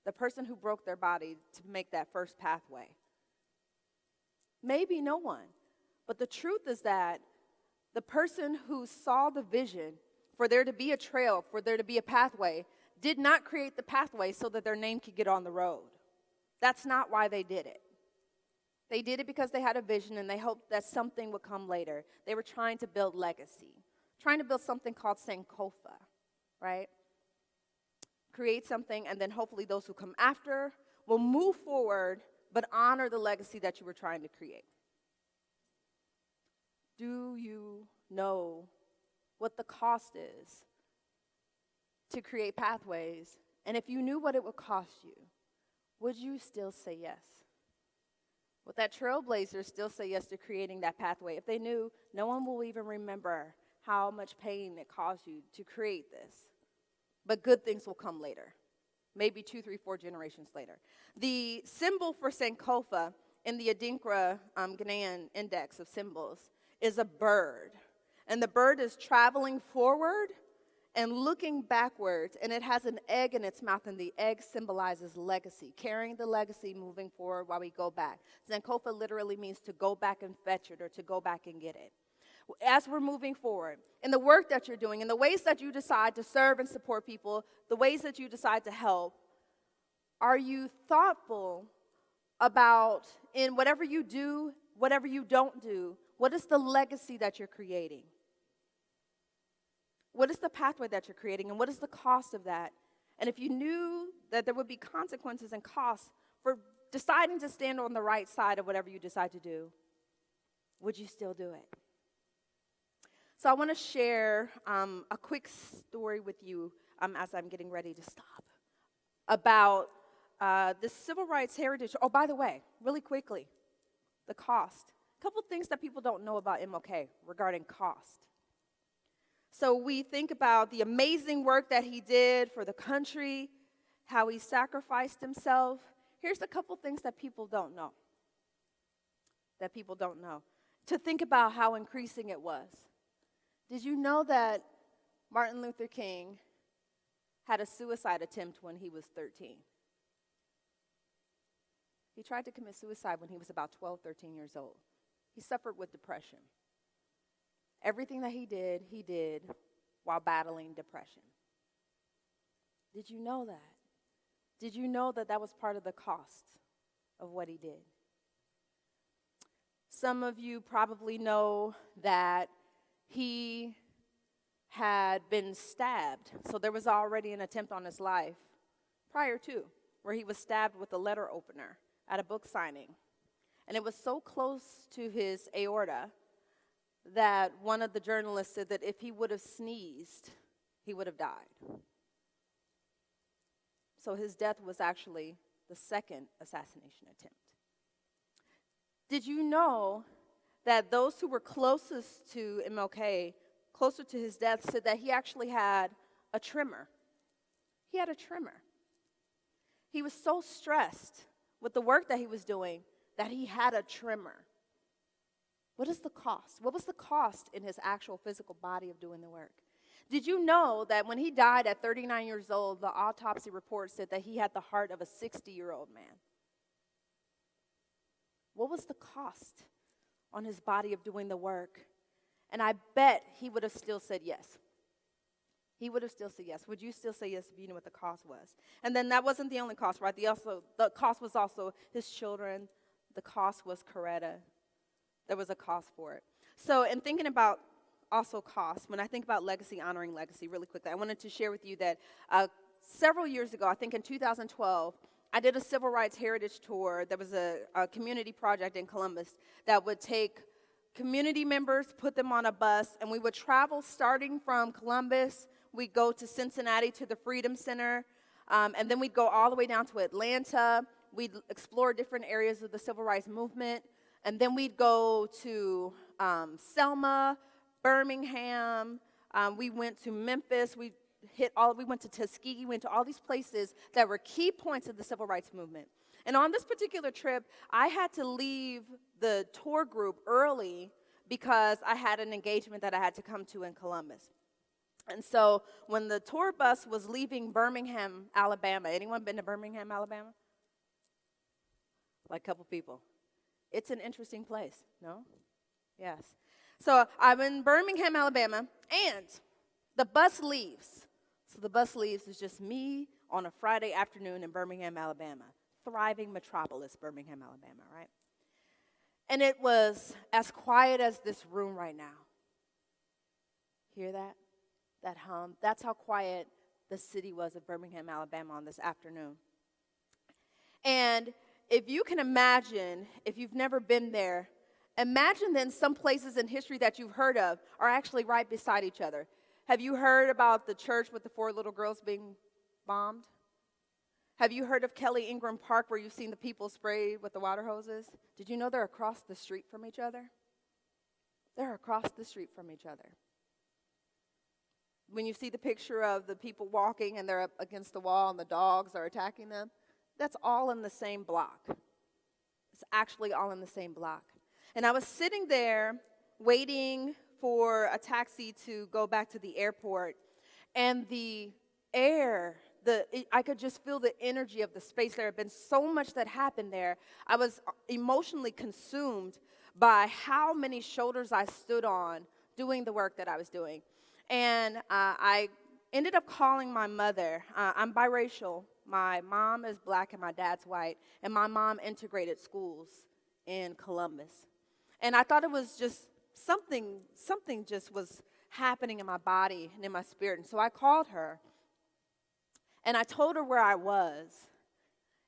The person who broke their body to make that first pathway. Maybe no one. But the truth is that the person who saw the vision for there to be a trail, for there to be a pathway, did not create the pathway so that their name could get on the road. That's not why they did it. They did it because they had a vision and they hoped that something would come later. They were trying to build legacy, trying to build something called Sankofa, right? Create something, and then hopefully those who come after will move forward but honor the legacy that you were trying to create. Do you know what the cost is to create pathways? And if you knew what it would cost you, would you still say yes? Would that trailblazer still say yes to creating that pathway if they knew no one will even remember how much pain it caused you to create this. But good things will come later, maybe 2, 3, 4 generations later. The symbol for Sankofa in the Adinkra Ghanaian Index of Symbols is a bird. And the bird is traveling forward and looking backwards, and it has an egg in its mouth, and the egg symbolizes legacy, carrying the legacy moving forward while we go back. Sankofa literally means to go back and fetch it or to go back and get it. As we're moving forward, in the work that you're doing, in the ways that you decide to serve and support people, the ways that you decide to help, are you thoughtful about, in whatever you do, whatever you don't do, what is the legacy that you're creating? What is the pathway that you're creating, and what is the cost of that? And if you knew that there would be consequences and costs for deciding to stand on the right side of whatever you decide to do, would you still do it? So I want to share a quick story with you as I'm getting ready to stop about the civil rights heritage. Oh, by the way, really quickly, the cost. A couple things that people don't know about MLK regarding cost. So we think about the amazing work that he did for the country, how he sacrificed himself. Here's a couple things that people don't know. To think about how increasing it was. Did you know that Martin Luther King had a suicide attempt when he was 13? He tried to commit suicide when he was about 12, 13 years old. He suffered with depression. Everything that he did while battling depression. Did you know that? Did you know that that was part of the cost of what he did? Some of you probably know that he had been stabbed. So there was already an attempt on his life prior to, where he was stabbed with a letter opener at a book signing. And it was so close to his aorta that one of the journalists said that if he would have sneezed, he would have died. So his death was actually the second assassination attempt. Did you know that those who were closest to MLK, closer to his death, said that he actually had a tremor? He had a tremor. He was so stressed with the work that he was doing that he had a tremor. What is the cost? What was the cost in his actual physical body of doing the work? Did you know that when he died at 39 years old, the autopsy report said that he had the heart of a 60-year-old man? What was the cost on his body of doing the work? And I bet he would have still said yes. He would have still said yes. Would you still say yes if you knew what the cost was? And then that wasn't the only cost, right? The cost was also his children. The cost was Quneitra. There was a cost for it. So in thinking about also cost, when I think about legacy, honoring legacy, really quickly, I wanted to share with you that several years ago, I think in 2012, I did a civil rights heritage tour. There was a community project in Columbus that would take community members, put them on a bus, and we would travel starting from Columbus. We'd go to Cincinnati to the Freedom Center, and then we'd go all the way down to Atlanta. We'd explore different areas of the civil rights movement. And then we'd go to Selma, Birmingham. We went to Memphis. We went to Tuskegee. Went to all these places that were key points of the civil rights movement. And on this particular trip, I had to leave the tour group early because I had an engagement that I had to come to in Columbus. And so when the tour bus was leaving Birmingham, Alabama, anyone been to Birmingham, Alabama? Like a couple people. It's an interesting place, no? Yes. So I'm in Birmingham, Alabama, and the bus leaves. So the bus leaves is just me on a Friday afternoon in Birmingham, Alabama. Thriving metropolis, Birmingham, Alabama, right? And it was as quiet as this room right now. Hear that? That hum? That's how quiet the city was of Birmingham, Alabama on this afternoon. And if you can imagine, if you've never been there, imagine then some places in history that you've heard of are actually right beside each other. Have you heard about the church with the 4 little girls being bombed? Have you heard of Kelly Ingram Park where you've seen the people sprayed with the water hoses? Did you know they're across the street from each other? They're across the street from each other. when you see the picture of the people walking and they're up against the wall and the dogs are attacking them, that's all in the same block. It's actually all in the same block. And I was sitting there waiting for a taxi to go back to the airport, and the air, I could just feel the energy of the space. There had been so much that happened there. I was emotionally consumed by how many shoulders I stood on doing the work that I was doing. And I ended up calling my mother. I'm biracial. My mom is black and my dad's white. And my mom integrated schools in Columbus. And I thought it was just something just was happening in my body and in my spirit. And so I called her. And I told her where I was.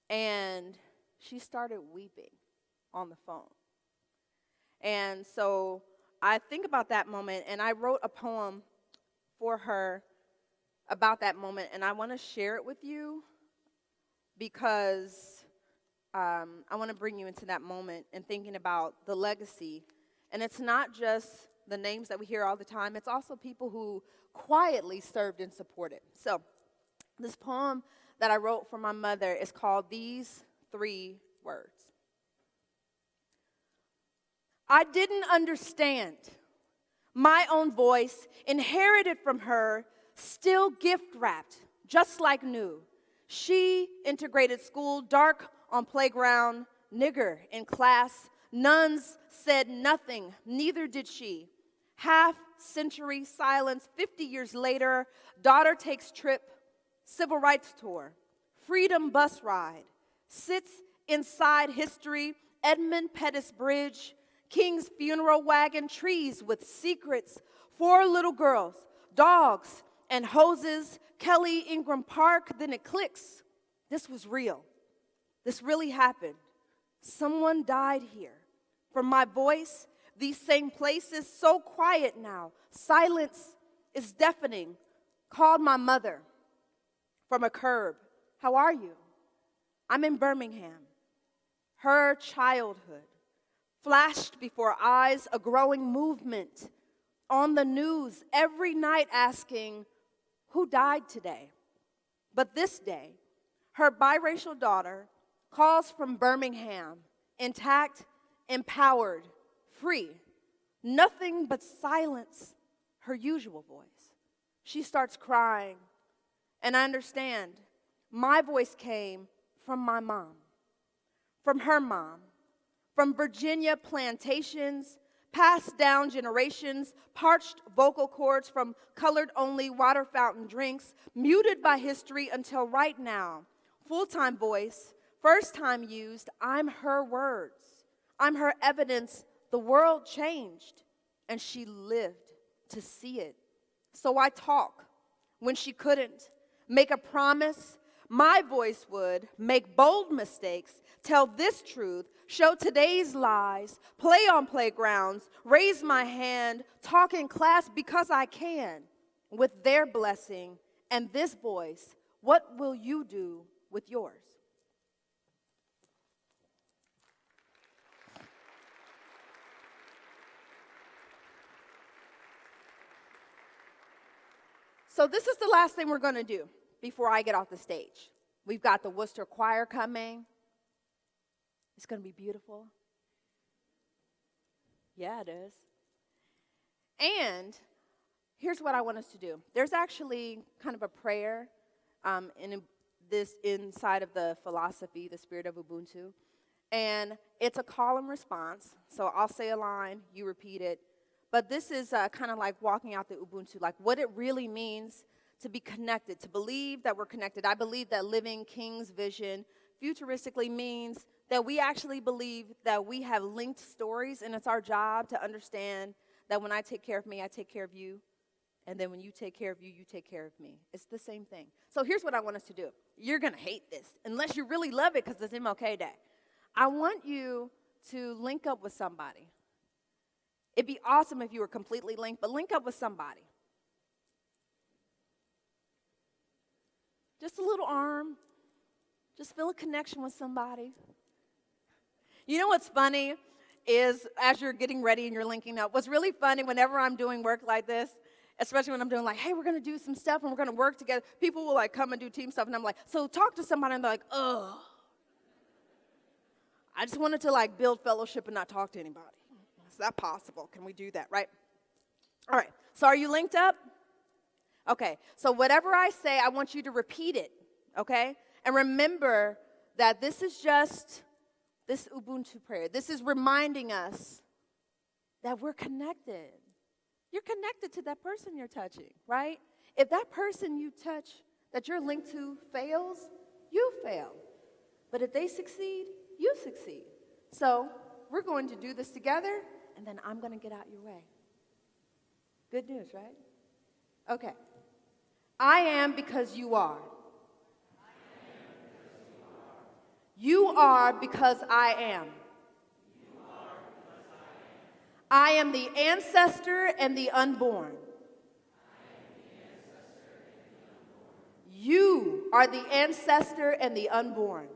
And she started weeping on the phone. And so I think about that moment, and I wrote a poem for her about that moment, and I want to share it with you because I want to bring you into that moment and thinking about the legacy. And it's not just the names that we hear all the time, it's also people who quietly served and supported. So this poem that I wrote for my mother is called These 3 Words. I didn't understand my own voice, inherited from her, still gift-wrapped, just like new. She integrated school, dark on playground, nigger in class. Nuns said nothing, neither did she. Half-century silence, 50 years later, daughter takes trip, civil rights tour, freedom bus ride, sits inside history, Edmund Pettus Bridge, King's funeral wagon, trees with secrets, 4 little girls, dogs and hoses, Kelly Ingram Park, then it clicks. This was real. This really happened. Someone died here. From my voice, these same places, so quiet now. Silence is deafening. Called my mother from a curb. How are you? I'm in Birmingham. Her childhood flashed before eyes, a growing movement on the news every night asking, who died today? But this day, her biracial daughter calls from Birmingham, intact, empowered, free. Nothing but silence, her usual voice. She starts crying, and I understand. My voice came from my mom, from her mom, from Virginia plantations, passed down generations, parched vocal cords from colored-only water fountain drinks, muted by history until right now. Full-time voice, first time used, I'm her words. I'm her evidence the world changed, and she lived to see it. So I talk when she couldn't, make a promise. My voice would make bold mistakes, tell this truth, show today's lies, play on playgrounds, raise my hand, talk in class because I can. With their blessing and this voice, what will you do with yours? So this is the last thing we're going to do before I get off the stage. We've got the Wooster Choir coming. It's going to be beautiful. Yeah, it is. And here's what I want us to do. There's actually kind of a prayer inside of the philosophy, the spirit of Ubuntu. And it's a call and response. So I'll say a line, you repeat it. But this is kind of like walking out the Ubuntu, like what it really means to be connected, to believe that we're connected. I believe that living King's vision futuristically means that we actually believe that we have linked stories, and it's our job to understand that when I take care of me, I take care of you, and then when you take care of you, you take care of me. It's the same thing. So here's what I want us to do. You're going to hate this, unless you really love it because it's MLK Day. I want you to link up with somebody. It'd be awesome if you were completely linked, but link up with somebody. Just a little arm. Just feel a connection with somebody. You know what's funny is as you're getting ready and you're linking up, what's really funny whenever I'm doing work like this especially when I'm doing like, hey, we're going to do some stuff and we're going to work together. People will like come and do team stuff, and I'm like, so talk to somebody, and they're like, ugh. I just wanted to like build fellowship and not talk to anybody. Is that possible? Can we do that, right? All right, so are you linked up? Okay, so whatever I say, I want you to repeat it, okay? And remember that this is just this Ubuntu prayer. This is reminding us that we're connected. You're connected to that person you're touching, right? If that person you touch that you're linked to fails, you fail. But if they succeed, you succeed. So we're going to do this together, and then I'm going to get out your way. Good news, right? Okay. I am because you are. You are because I am. I am the ancestor and the unborn. You are the ancestor and the unborn.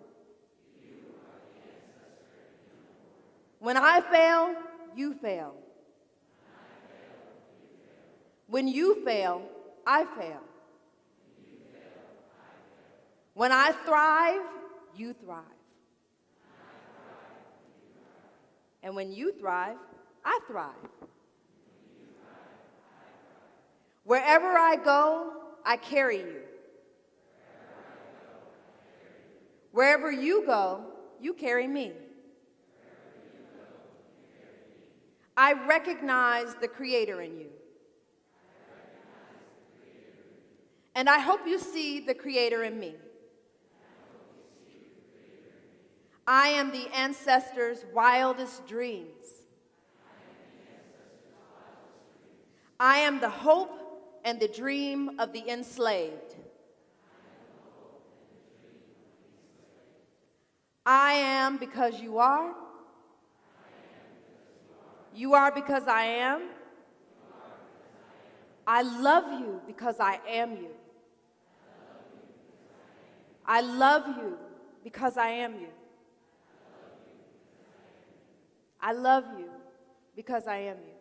When I fail, you fail. When you fail, I fail. When I thrive, you thrive. And when you thrive, I thrive. Wherever I go, I carry you. Wherever you go, you carry me. I recognize the Creator in you. And I hope you see the Creator in me. I am the ancestors' wildest dreams. I am the hope and the dream of the enslaved. I am because you are. You are because I am. I love you because I am you. I love you because I am you. I love you because I am you.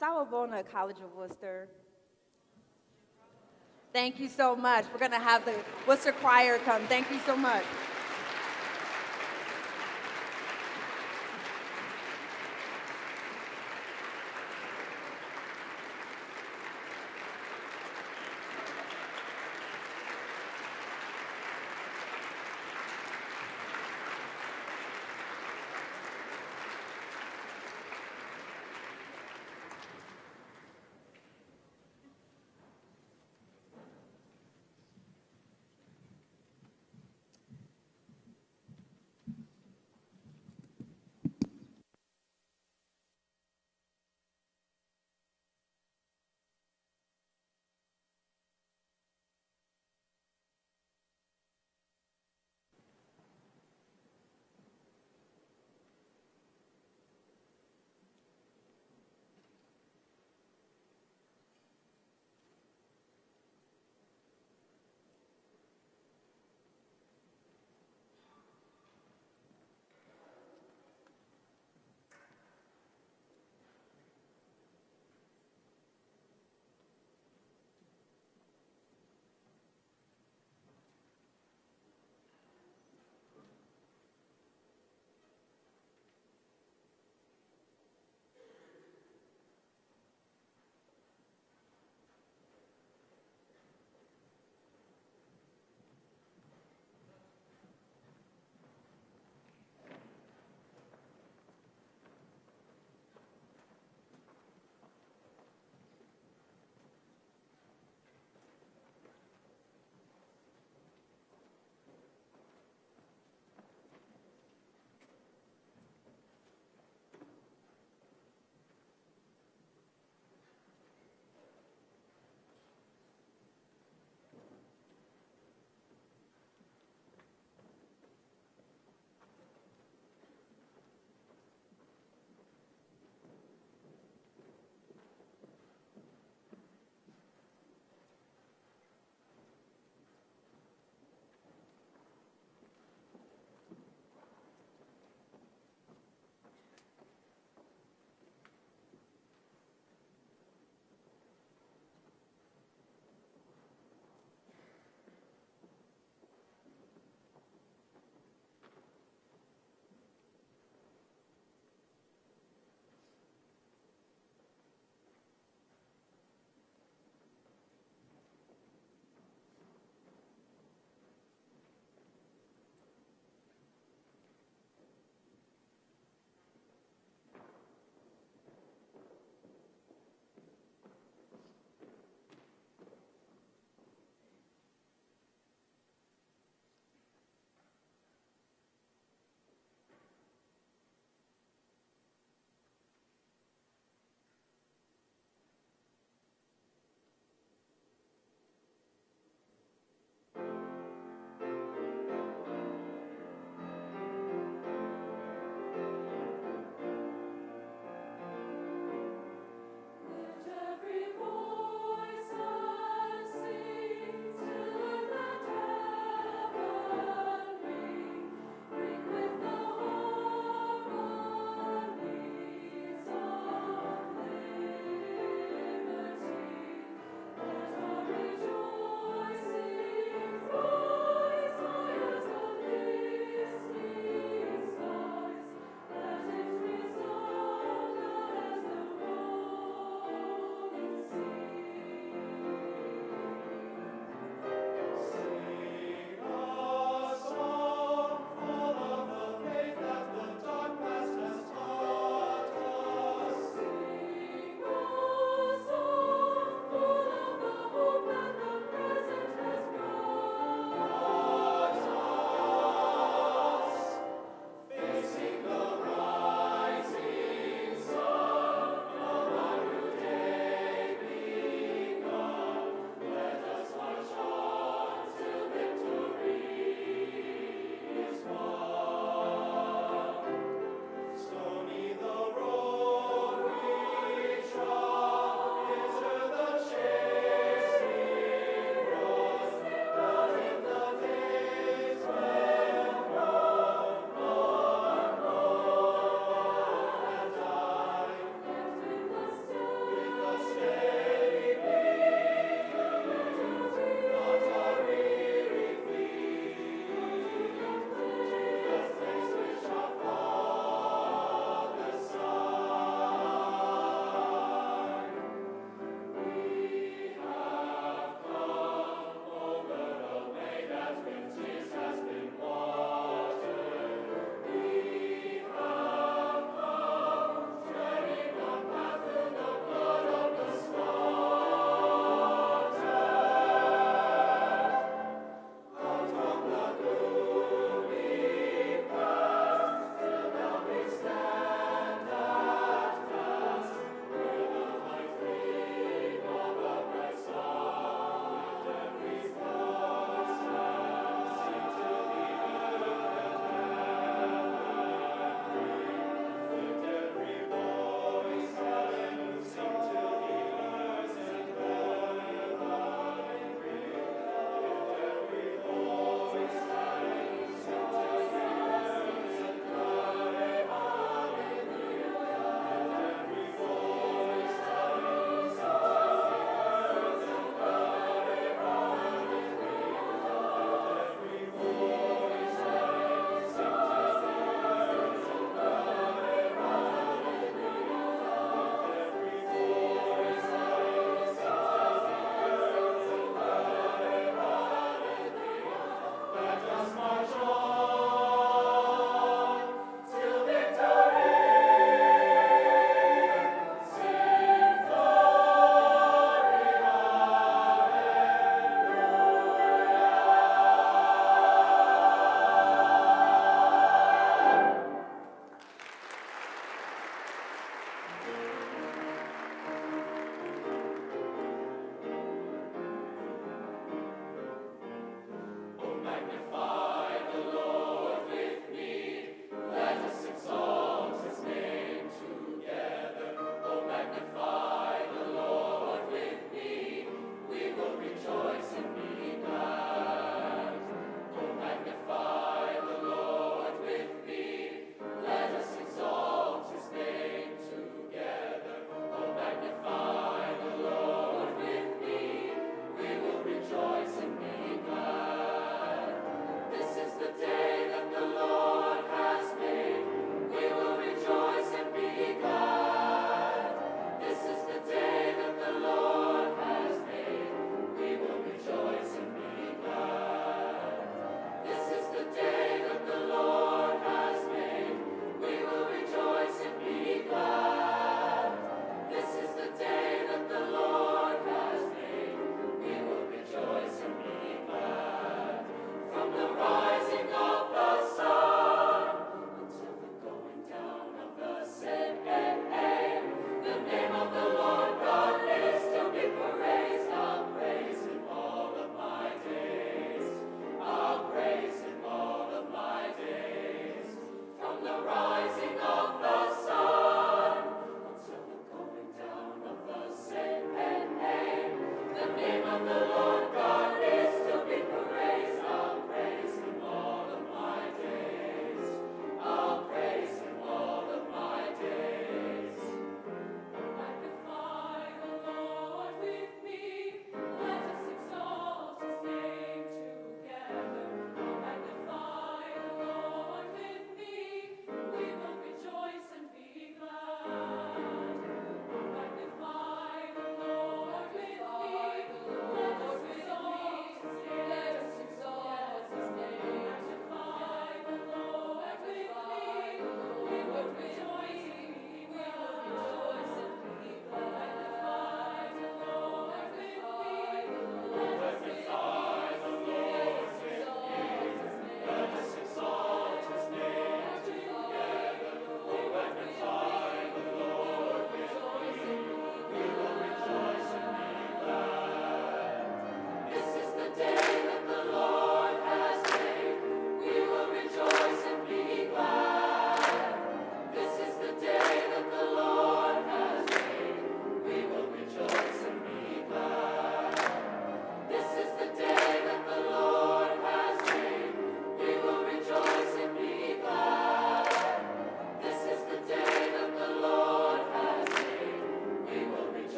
Sawubona, College of Wooster. Thank you so much. We're going to have the Wooster Choir come. Thank you so much.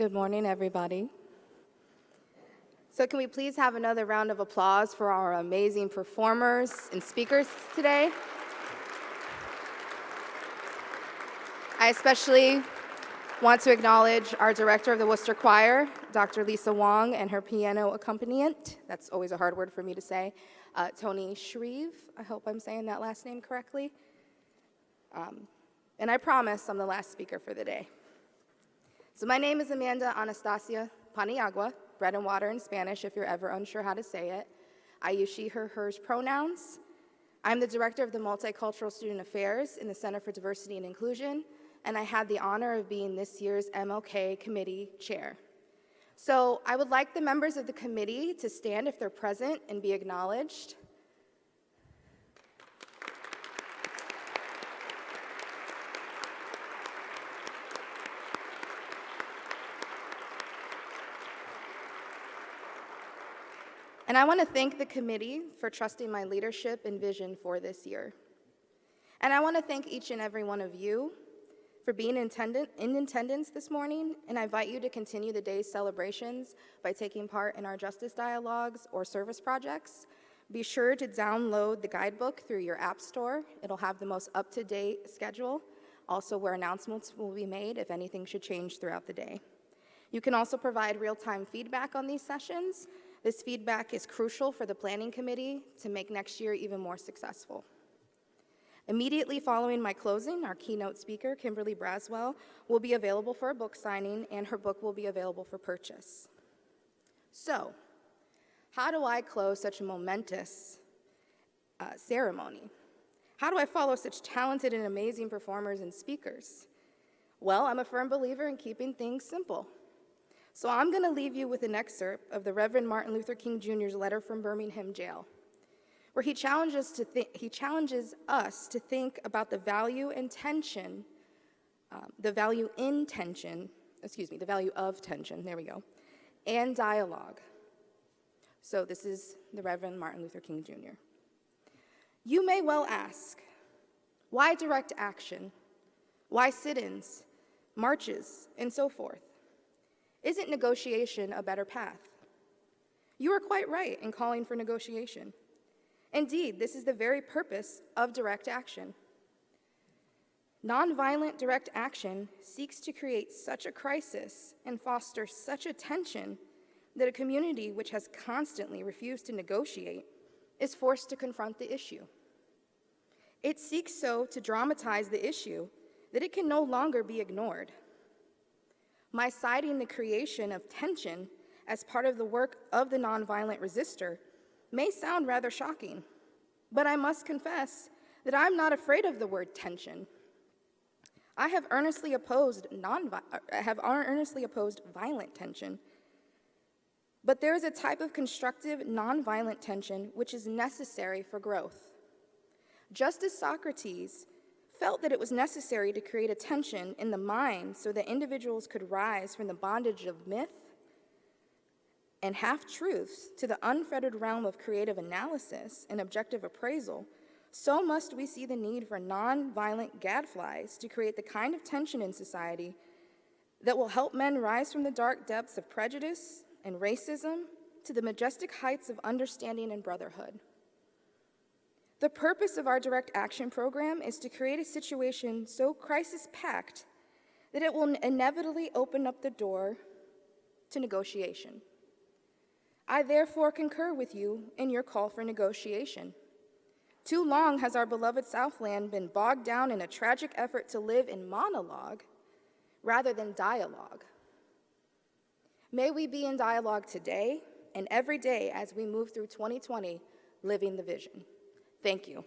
Good morning, everybody. So can we please have another round of applause for our amazing performers and speakers today? I especially want to acknowledge our director of the Wooster Choir, Dr. Lisa Wong, and her piano accompaniment. That's always a hard word for me to say. Tony Shreve, I hope I'm saying that last name correctly. And I promise I'm the last speaker for the day. So my name is Amanda Anastasia Paniagua, bread and water in Spanish if you're ever unsure how to say it. I use she, her, hers pronouns. I'm the director of the Multicultural Student Affairs in the Center for Diversity and Inclusion, and I had the honor of being this year's MLK Committee chair. So I would like the members of the committee to stand if they're present and be acknowledged. And I want to thank the committee for trusting my leadership and vision for this year. And I want to thank each and every one of you for being in attendance this morning, and I invite you to continue the day's celebrations by taking part in our justice dialogues or service projects. Be sure to download the guidebook through your app store. It'll have the most up-to-date schedule, also where announcements will be made if anything should change throughout the day. You can also provide real-time feedback on these sessions. This feedback is crucial for the planning committee to make next year even more successful. Immediately following my closing, our keynote speaker, Kimberly Braswell, will be available for a book signing, and her book will be available for purchase. So, how do I close such a momentous ceremony? How do I follow such talented and amazing performers and speakers? Well, I'm a firm believer in keeping things simple. So I'm going to leave you with an excerpt of the Reverend Martin Luther King Jr.'s letter from Birmingham jail, where he challenges us to think about the value of tension, and dialogue. So this is the Reverend Martin Luther King Jr. You may well ask, why direct action? Why sit-ins, marches, and so forth? Isn't negotiation a better path? You are quite right in calling for negotiation. Indeed, this is the very purpose of direct action. Nonviolent direct action seeks to create such a crisis and foster such a tension that a community which has constantly refused to negotiate is forced to confront the issue. It seeks so to dramatize the issue that it can no longer be ignored. My citing the creation of tension as part of the work of the nonviolent resistor may sound rather shocking, but I must confess that I'm not afraid of the word tension. I have earnestly opposed violent tension, but there is a type of constructive nonviolent tension which is necessary for growth. Just as Socrates felt that it was necessary to create a tension in the mind so that individuals could rise from the bondage of myth and half-truths to the unfettered realm of creative analysis and objective appraisal, so must we see the need for nonviolent gadflies to create the kind of tension in society that will help men rise from the dark depths of prejudice and racism to the majestic heights of understanding and brotherhood. The purpose of our direct action program is to create a situation so crisis-packed that it will inevitably open up the door to negotiation. I therefore concur with you in your call for negotiation. Too long has our beloved Southland been bogged down in a tragic effort to live in monologue rather than dialogue. May we be in dialogue today and every day as we move through 2020, living the vision. Thank you.